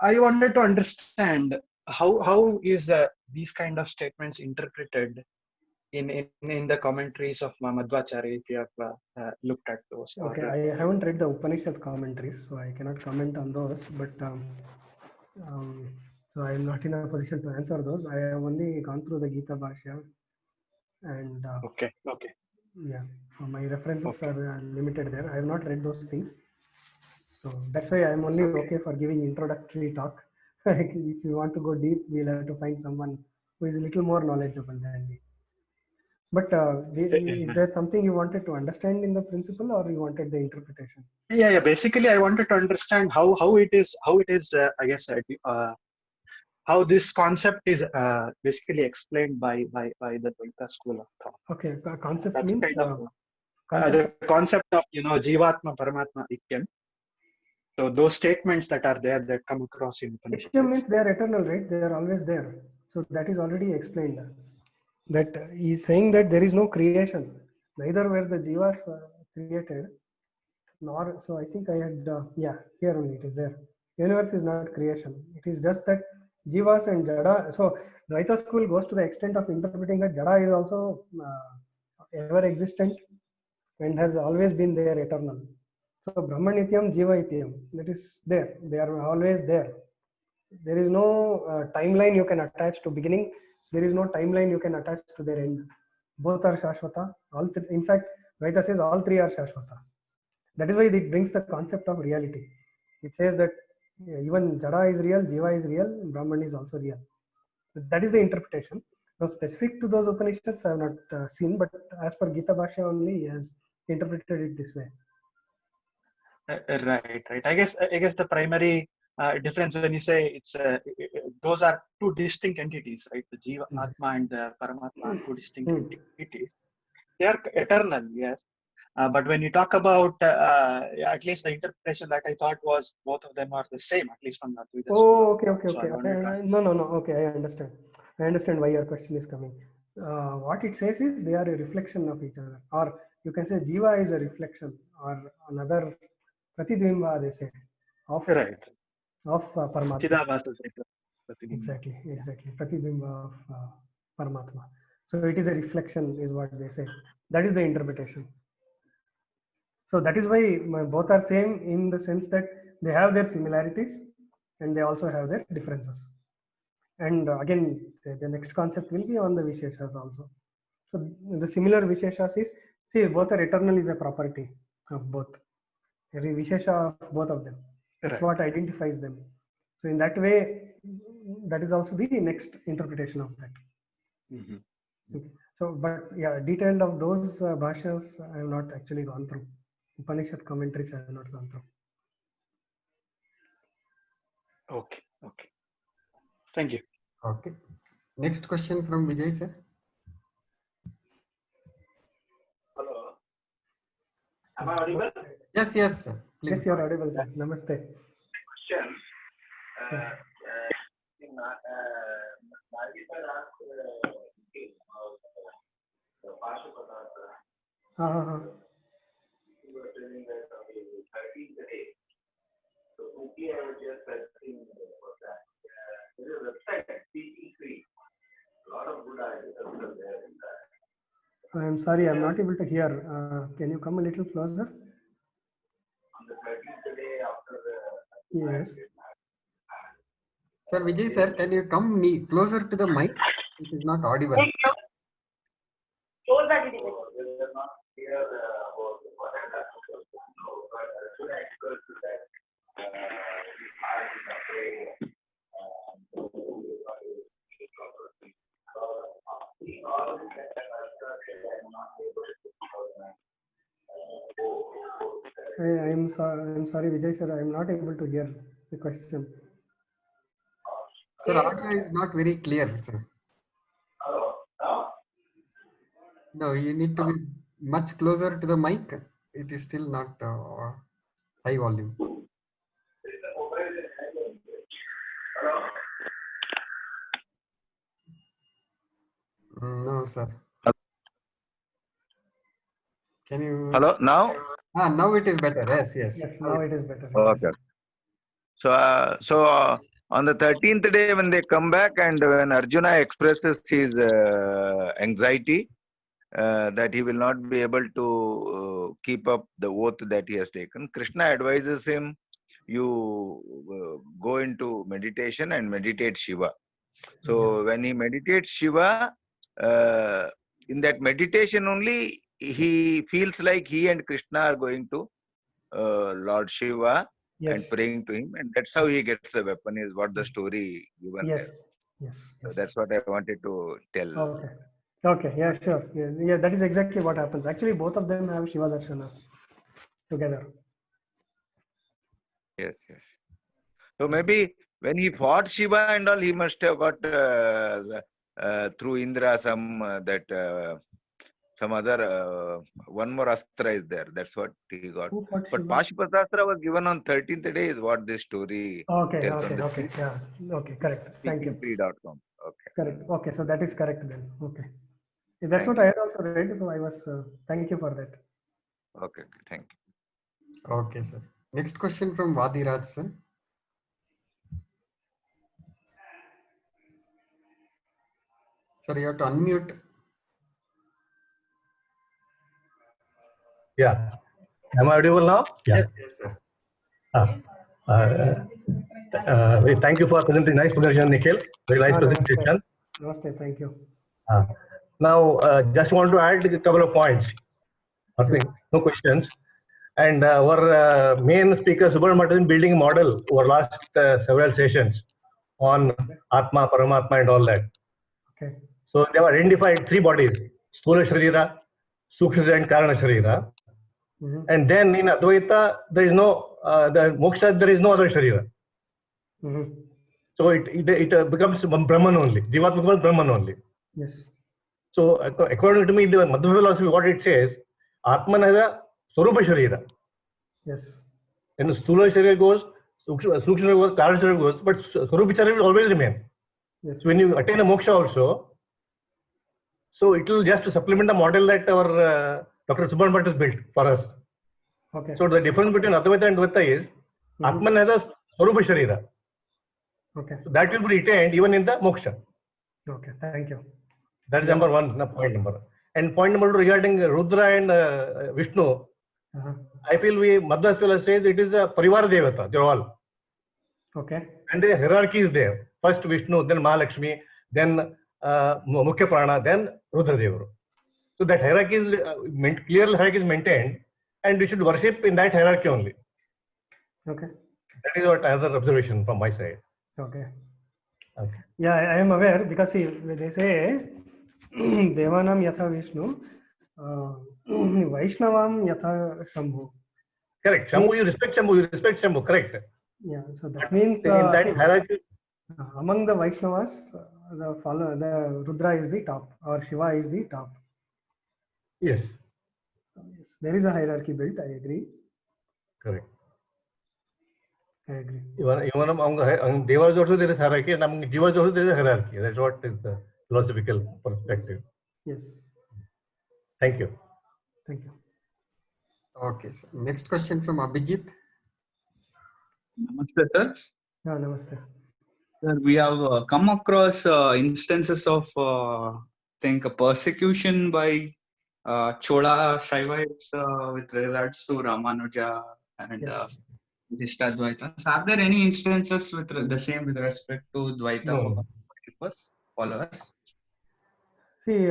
I wanted to understand how is these kind of statements interpreted in the commentaries of Madhvacharya, if you have looked at those. Okay, I haven't read the Upanishad commentaries, so I cannot comment on those. But So I am not in a position to answer those. I have only gone through the Gita Bhashya, and Okay. Okay. yeah, so my references Okay. are limited there. I have not read those things, so that's why I am only okay for giving introductory talk. If you want to go deep, we'll have to find someone who is a little more knowledgeable than me. But is there something you wanted to understand in the principle, or you wanted the interpretation? Yeah. Basically, I wanted to understand how it is. I guess how this concept is basically explained by the Dvaita school of thought. Okay, the concept That's means kind of concept. the concept of Jivatma Paramatma Ikyam. So those statements that are there that come across in Ikyam Upanishads. means they are eternal, right? They are always there. So that is already explained. That he is saying that there is no creation, neither were the jivas created, nor. So I think I had here only it is there. Universe is not creation. It is just that jivas and jada. So Dvaita school goes to the extent of interpreting that jada is also ever existent and has always been there, eternal. So Brahmanityam, Jiva that is there. They are always there. There is no timeline you can attach to beginning. There is no timeline you can attach to their end. Both are Shashwata. In fact, Vaita says all three are Shashwata. That is why it brings the concept of reality. It says that even Jada is real, Jiva is real, Brahman is also real. That is the interpretation. Now, specific to those Upanishads, I have not seen, but as per Gita Bhashya only, he has interpreted it this way. Right. I guess the primary difference when you say it's those are two distinct entities, right? The Jiva Atma and Paramatma are two distinct entities. They are eternal, yes. But when you talk about at least the interpretation that I thought was both of them are the same, at least from the Advaita school. Okay. No. Okay, I understand. I understand why your question is coming. What it says is they are a reflection of each other, or you can say Jiva is a reflection, or another Pratidvimba, they say, of Paramatma. Chidabhasa. Exactly. Pratidvimba of Paramatma. So it is a reflection, is what they say. That is the interpretation. So that is why both are same in the sense that they have their similarities and they also have their differences. And again, the next concept will be on the Visheshas also. So the similar Visheshas is, see, both are eternal is a property of both. Every Vishesha of both of them. That's what identifies them. So in that way, that is also the next interpretation of that. Okay. So, but yeah, detailed of those bhashyas I have not actually gone through. Upanishad commentaries I have not gone through. Okay. Thank you. Okay. Next question from Vijay sir. Hello. Am I audible? Yes, sir. Please. Yes, you are audible, sir. Namaste. Question. You were telling that on the 13th day. So quickly I was just searching for that. There is a website, CE3. A lot of good ideas are there in that. I am sorry, I am not able to hear. Can you come a little closer? On the 13th day after the... Yes. Sir, Vijay sir, can you come closer to the mic? It is not audible. They are not clear about what I have to do. But should I express that I is afraid all this that I am not able to I am sorry, Vijay sir, I am not able to hear the question. Sir, audio is not very clear, sir. No, you need to be much closer to the mic. It is still not high volume. No, sir. Can you? Hello, now? Now it is better. Yes. Yes, now it is better. Okay. So on the 13th day, when they come back and when Arjuna expresses his anxiety that he will not be able to keep up the oath that he has taken, Krishna advises him you go into meditation and meditate Shiva. So when he meditates Shiva, in that meditation only, he feels like he and Krishna are going to Lord Shiva and praying to him, and that's how he gets the weapon, is what the story given there. Yes. So that's what I wanted to tell. Okay. Yeah, sure. Yeah, that is exactly what happens. Actually, both of them have Shiva Darshana together. Yes. So maybe when he fought Shiva and all, he must have got through Indra some some other one more astra is there. That's what he got. But Pashupatastra was given on 13th day, is what this story tells. Okay. Yeah. Okay. Correct. Thank you. Free.com. Okay. Correct. Okay. So that is correct then. Okay. That's what I had also read. So I was. Thank you for that. Okay. Thank you. Okay, sir. Next question from Vadiraj, sir. Sir, you have to unmute. Yeah. Am I audible now? Yeah. Yes, sir. Thank you for presenting. Nice presentation, Nikhil. Very nice presentation. Namaste. Thank you. Now, just want to add a couple of points. Nothing, no questions. And our main speaker, Subramanian, has been building a model over last several sessions on Atma, Paramatma, and all that. Okay. So they have identified three bodies: Sthula Sharira, Sukshma Sharira, and Karana Sharira. And then in Advaita, there is no the moksha. There is no other Sharira. So it becomes Brahman only. Jivatma becomes Brahman only. Yes. So according to me, the Madhva philosophy, what it says, Atman has a Swarupa Sharira. Yes. And the Sthula Sharira goes, Sukshma Sharira goes, Karana Sharira goes, but Swarupa Sharira will always remain. Yes. So when you attain a moksha also, so it will just supplement the model that our Dr. Subramanian has built for us. Okay. So the difference between Advaita and Dvaita is, Atman has a Swarupa Sharira. Okay. So that will be retained even in the moksha. Okay. Thank you. That is number one, point number. And point number two regarding Rudra and Vishnu, I feel Madhva philosophy says it is a Parivar Devata, they're all. Okay. And the hierarchy is there. First Vishnu, then Mahalakshmi, then Mukhya Prana, then Rudra Devaru. So that hierarchy is, clear hierarchy is maintained, and we should worship in that hierarchy only. Okay. That is what another observation from my side. Okay. Okay. Yeah, I am aware, because see, they say Devanam Yatha Vishnu, Vaishnavam Yatha Shambhu. Correct. Shambhu, you respect Shambhu, correct. Yeah, so that means in that hierarchy, among the Vaishnavas, the Rudra is the top, or Shiva is the top. Yes. Yes. There is a hierarchy built, I agree. Correct. I agree. Even among Devas also there is hierarchy, and among Jivas also there is a hierarchy. That's what is the philosophical perspective. Yes. Thank you. Thank you. Okay, sir. Next question from Abhijit. Namaste, sir. Yeah, namaste. Sir, we have come across instances of, think, persecution by Chola Shaivites with regards to Ramanuja and Vishishtadvaita. Are there any instances with the same with respect to Dvaita for followers? See,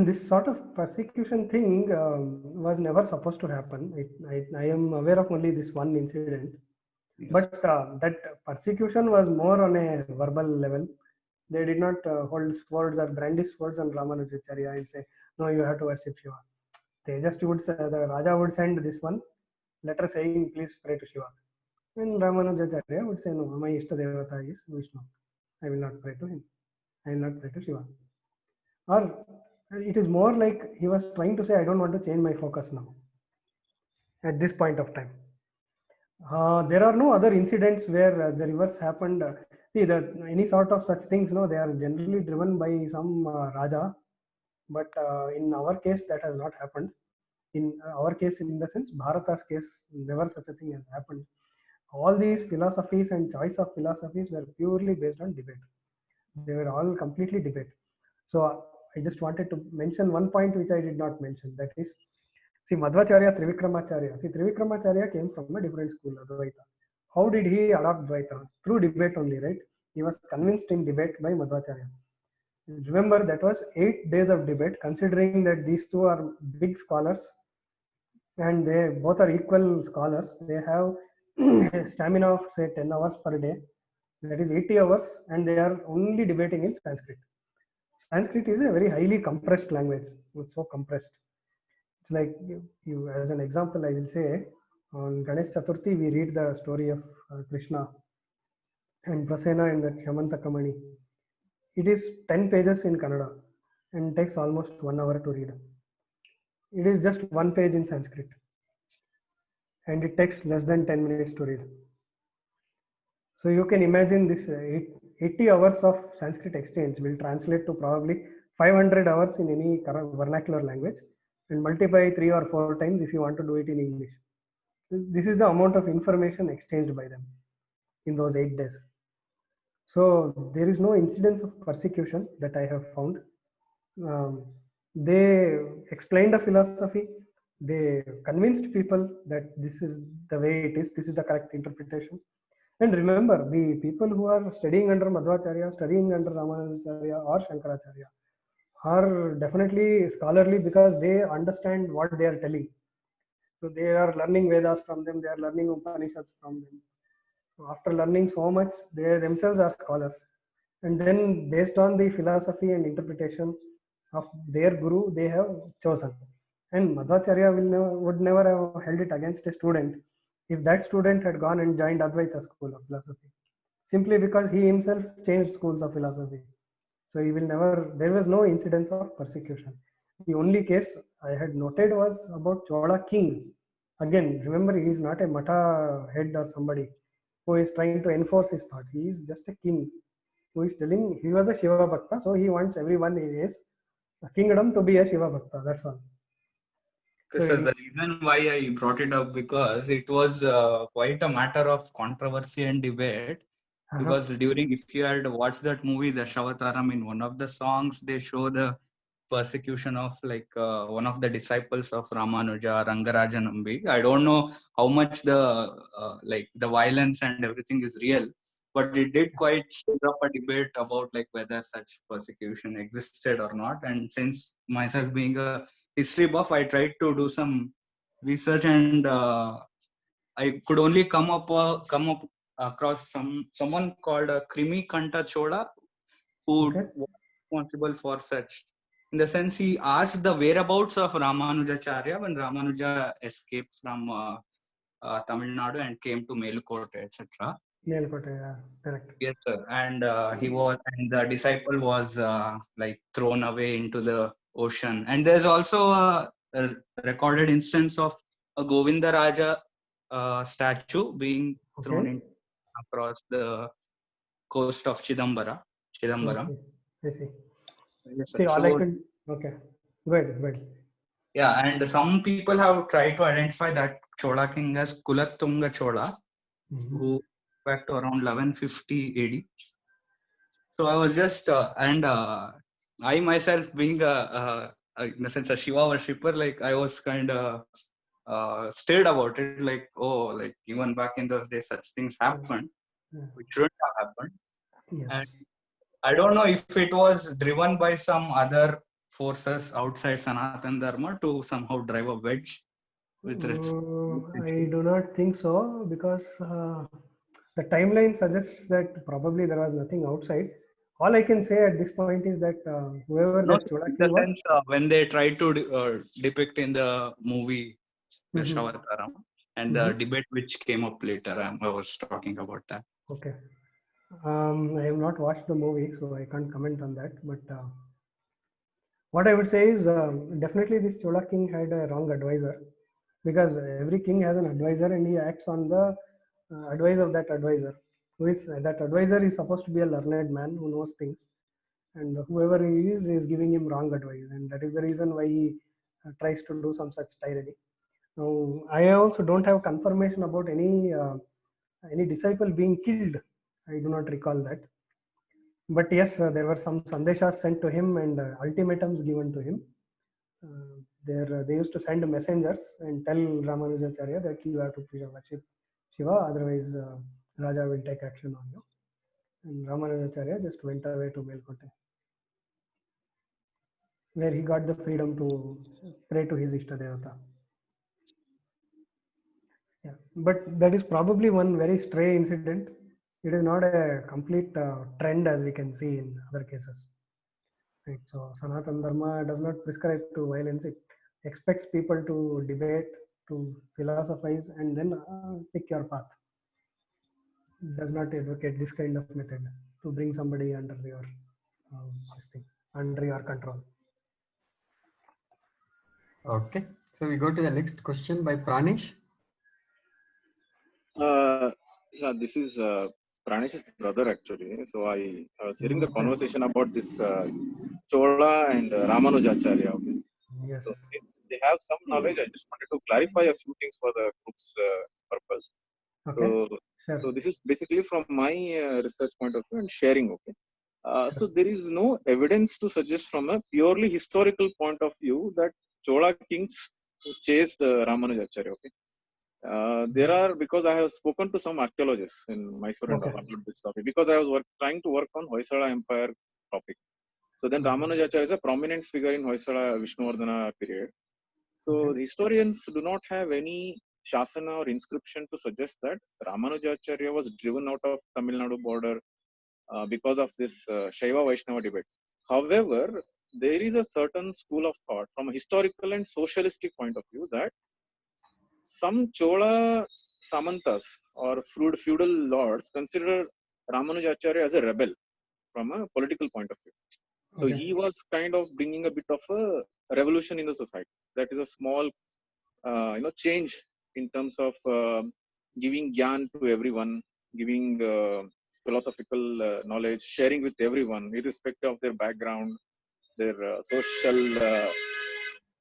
this sort of persecution thing was never supposed to happen. I am aware of only this one incident. Yes. But that persecution was more on a verbal level. They did not hold swords or brandish swords on Ramanujacharya and say, no, you have to worship Shiva. They just would say, the Raja would send this one letter saying, please pray to Shiva. And Ramanujacharya would say, no, my Ishta Devata is Vishnu. I will not pray to him. I will not pray to Shiva. Or it is more like he was trying to say, I don't want to change my focus now at this point of time. There are no other incidents where the reverse happened. See, that any sort of such things, no, they are generally driven by some Raja. But in our case, that has not happened. In our case, in the sense, Bharata's case, never such a thing has happened. All these philosophies and choice of philosophies were purely based on debate. They were all completely debate. So I just wanted to mention one point which I did not mention. That is, see, Madhvacharya, Trivikramacharya. See, Trivikramacharya came from a different school, Advaita. how did he adopt Dvaita? Through debate only, right? He was convinced in debate by Madhvacharya. Remember, that was 8 days of debate, considering that these two are big scholars and they both are equal scholars. They have stamina of say 10 hours per day, that is 80 hours, and they are only debating in Sanskrit. Sanskrit is a very highly compressed language. It's so compressed. It's like you as an example, I will say on Ganesh Chaturthi we read the story of Krishna and Prasena and that Shamantakamani. It is 10 pages in Kannada and takes almost 1 hour to read. It is just 1 page in Sanskrit and it takes less than 10 minutes to read. So you can imagine this 80 hours of Sanskrit exchange will translate to probably 500 hours in any vernacular language, and multiply 3 or 4 times if you want to do it in English. This is the amount of information exchanged by them in those 8 days. So there is no incidence of persecution that I have found. They explained the philosophy. They convinced people that this is the way it is. This is the correct interpretation. And remember, the people who are studying under Madhvacharya, studying under Ramanujacharya or Shankaracharya are definitely scholarly because they understand what they are telling. So they are learning Vedas from them, they are learning Upanishads from them. So after learning so much, they themselves are scholars. And then based on the philosophy and interpretation of their guru, they have chosen. And Madhvacharya would never have held it against a student if that student had gone and joined Advaita school of philosophy, simply because he himself changed schools of philosophy. So he will never, there was no incidence of persecution. The only case I had noted was about Chola king. Again, remember, he is not a Matha head or somebody who is trying to enforce his thought. He is just a king who is telling, he was a Shiva Bhakta, so he wants everyone in his kingdom to be a Shiva Bhakta. That's all. So the reason why I brought it up, because it was quite a matter of controversy and debate. Because during, if you had watched that movie, the Dashavataram, in one of the songs, they show the persecution of like one of the disciples of Ramanuja, Rangaraja Nambi. I don't know how much the like the violence and everything is real, but it did quite stir up a debate about like whether such persecution existed or not. And since myself being a history buff, I tried to do some research, and I could only come up across someone called Krimi Kanta Chola, who was responsible for such. In the sense, he asked the whereabouts of Ramanujacharya when Ramanuja escaped from Tamil Nadu and came to Melukote, etc. Melukote, yeah, correct. Yes, sir. And and the disciple was like thrown away into the ocean. And there's also a recorded instance of a Govinda Raja statue being thrown in across the coast of Chidambaram. Okay. I see. Yes, See, all I can, okay. Go ahead. Yeah, and some people have tried to identify that Chola king as Kulatunga Chola, who back to around 1150 AD. So I was just, I myself being in the sense a Shiva worshipper, like I was kind of stirred about it, like, oh, like even back in those days, such things happened, which shouldn't have happened. Yes. And I don't know if it was driven by some other forces outside Sanatan Dharma to somehow drive a wedge with I do not think so, because the timeline suggests that probably there was nothing outside. All I can say at this point is that whoever that Chola king was, sense, when they tried to depict in the movie Dashavataram, and the debate which came up later, I was talking about that. Okay. I have not watched the movie, so I can't comment on that. But what I would say is definitely this Chola king had a wrong advisor, because every king has an advisor and he acts on the advice of that advisor. Who is that advisor is supposed to be a learned man who knows things, and whoever he is giving him wrong advice, and that is the reason why he tries to do some such tyranny. Now, I also don't have confirmation about any disciple being killed. I do not recall that. But yes, there were some sandeshas sent to him and ultimatums given to him. They used to send messengers and tell Ramanujacharya that you have to worship Shiva, otherwise Raja will take action on you. And Ramanujacharya just went away to Melkote, where he got the freedom to pray to his Ishtadevata. Yeah, but that is probably one very stray incident. It is not a complete trend as we can see in other cases. Right. So Sanatana Dharma does not prescribe to violence. It expects people to debate, to philosophize, and then pick your path. It does not advocate this kind of method to bring somebody under your this thing, under your control. Okay, so we go to the next question by Pranish. Yeah, this is Pranish's brother actually. So I was hearing the conversation about this Chola and Ramanujacharya. Okay. Yes. So they have some knowledge. I just wanted to clarify a few things for the group's purpose. Okay. So, so this is basically from my research point of view and sharing. Okay. So there is no evidence to suggest from a purely historical point of view that Chola kings chased Ramanujacharya. Okay. There are, because I have spoken to some archaeologists in Mysore and all about this topic, because I was trying to work on Hoysala Empire topic. So then Ramanujacharya is a prominent figure in Hoysala Vishnuvardhana period. So the historians do not have any Shasana or inscription to suggest that Ramanujacharya was driven out of Tamil Nadu border because of this Shaiva Vaishnava debate. However, there is a certain school of thought from a historical and socialistic point of view that some Chola Samantas or feudal lords consider Ramanujacharya as a rebel from a political point of view. So he was kind of bringing a bit of a revolution in the society. That is a small, change in terms of giving gyan to everyone, giving philosophical knowledge, sharing with everyone, irrespective of their background, their social,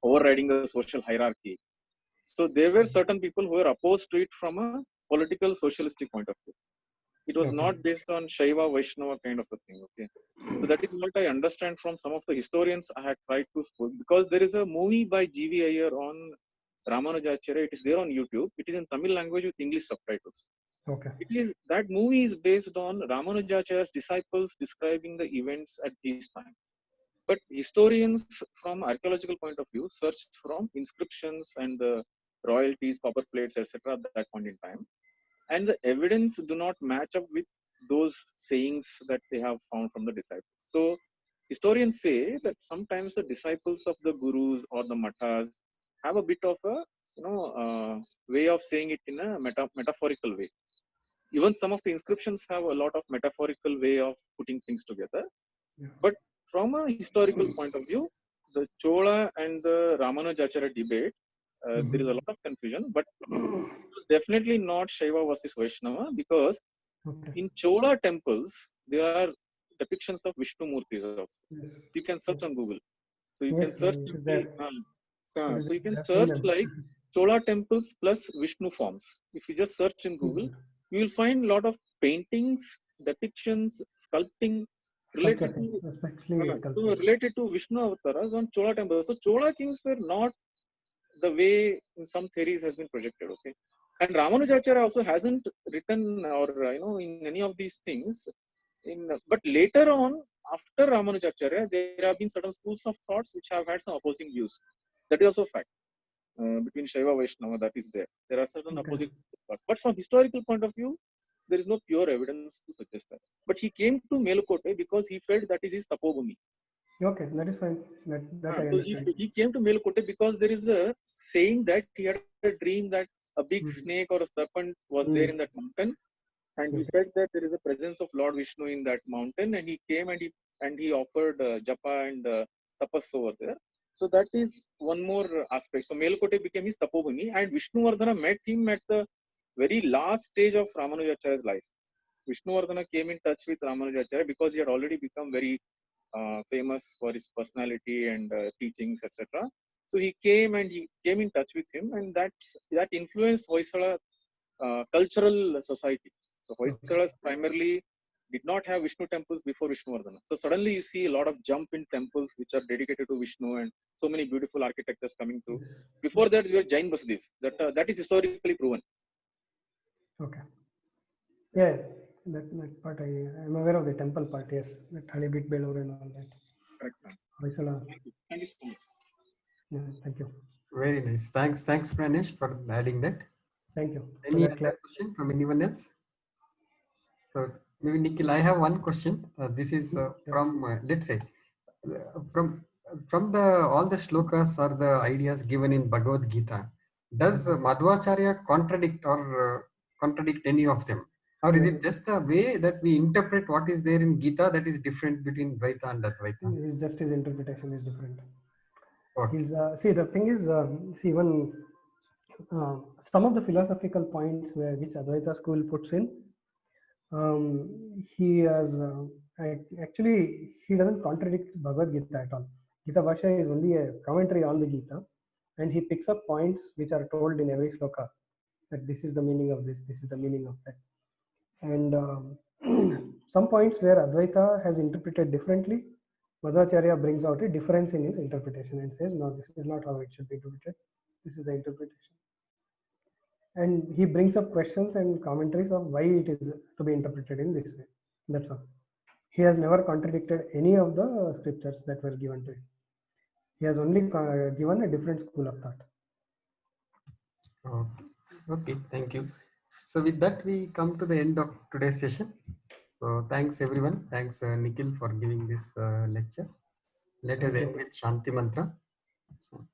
overriding the social hierarchy. So there were certain people who were opposed to it from a political socialistic point of view. It was not based on Shaiva Vaishnava kind of a thing. Okay, so that is what I understand from some of the historians I had tried to spoke, because there is a movie by G.V. Iyer on Ramanujacharya. It is there on YouTube. It is in Tamil language with English subtitles. Okay. That movie is based on Ramanujacharya's disciples describing the events at this time. But historians from archaeological point of view searched from inscriptions and the royalties, copper plates, etc. at that point in time. And the evidence do not match up with those sayings that they have found from the disciples. So historians say that sometimes the disciples of the gurus or the mathas have a bit of a way of saying it in a metaphorical way. Even some of the inscriptions have a lot of metaphorical way of putting things together. But from a historical point of view, the Chola and the Ramanujacharya debate, there is a lot of confusion, but it was definitely not Shaiva versus Vaishnava, because in Chola temples, there are depictions of Vishnu Murtis also. You can search on Google. So you can search, so you can search like Chola temples plus Vishnu forms. If you just search in Google, you will find a lot of paintings, depictions, sculpting, related to Vishnu avatars on Chola temples. So Chola kings were not the way in some theories has been projected. Okay, and Ramanujacharya also hasn't written or in any of these things. But later on, after Ramanujacharya, there have been certain schools of thoughts which have had some opposing views. That is also a fact. Between Shaiva Vaishnava, that is there. There are certain opposing thoughts. But from historical point of view, there is no pure evidence to suggest that. But he came to Melukote because he felt that is his tapobhumi. Okay, that is fine. So he came to Melukote because there is a saying that he had a dream that a big snake or a serpent was there in that mountain, and he felt that there is a presence of Lord Vishnu in that mountain, and he came and he offered japa and tapas over there. So that is one more aspect. So Melukote became his tapobhumi, and Vishnuvardhana met him at the very last stage of Ramanujacharya's life. Vishnuvardhana came in touch with Ramanujacharya because he had already become very famous for his personality and teachings, etc. So he came in touch with him, and that influenced Hoysala cultural society. So Hoysalas primarily did not have Vishnu temples before Vishnuvardhana. So suddenly you see a lot of jump in temples which are dedicated to Vishnu, and so many beautiful architectures coming through. Before that, we were Jain Vasudev. That is historically proven. Okay. Yeah, that part I'm aware of the temple part. Yes, that Halibit Belur and all that. Correct, ma'am. Hoysala. Thank you so much. Yeah, thank you. Very nice. Thanks, Pranesh, for adding that. Thank you. Any other question from anyone else? So maybe Nikhil, I have one question. This is from let's say from the all the shlokas or the ideas given in Bhagavad Gita. Does Madhvacharya contradict any of them, or is it just the way that we interpret what is there in Gita that is different between Dvaita and Advaita? Just his interpretation is different. Okay. His see, the thing is, see, even some of the philosophical points which Advaita school puts in, he has actually he doesn't contradict Bhagavad Gita at all. Gita Bhashya is only a commentary on the Gita, and he picks up points which are told in every shloka, that this is the meaning of this, this is the meaning of that. And some points where Advaita has interpreted differently, Madhvacharya brings out a difference in his interpretation and says, no, this is not how it should be interpreted. This is the interpretation. And he brings up questions and commentaries of why it is to be interpreted in this way. That's all. He has never contradicted any of the scriptures that were given to him. He has only given a different school of thought. Okay, thank you. So with that, we come to the end of today's session. So thanks everyone. Thanks Nikhil for giving this lecture. Let us end with Shanti Mantra. So,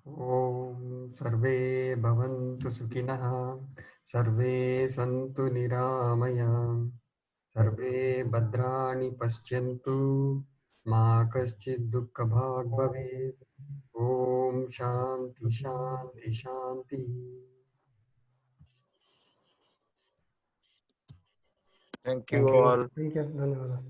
Om Sarve Bhavantu Sukhinah Sarve Santu Niramayam Sarve Bhadrani Paschyantu Ma Kaschid Dukkha Bhag Bhavet. Om Shanti Shanti Shanti. Thank you all. Thank you. Dhanyawad.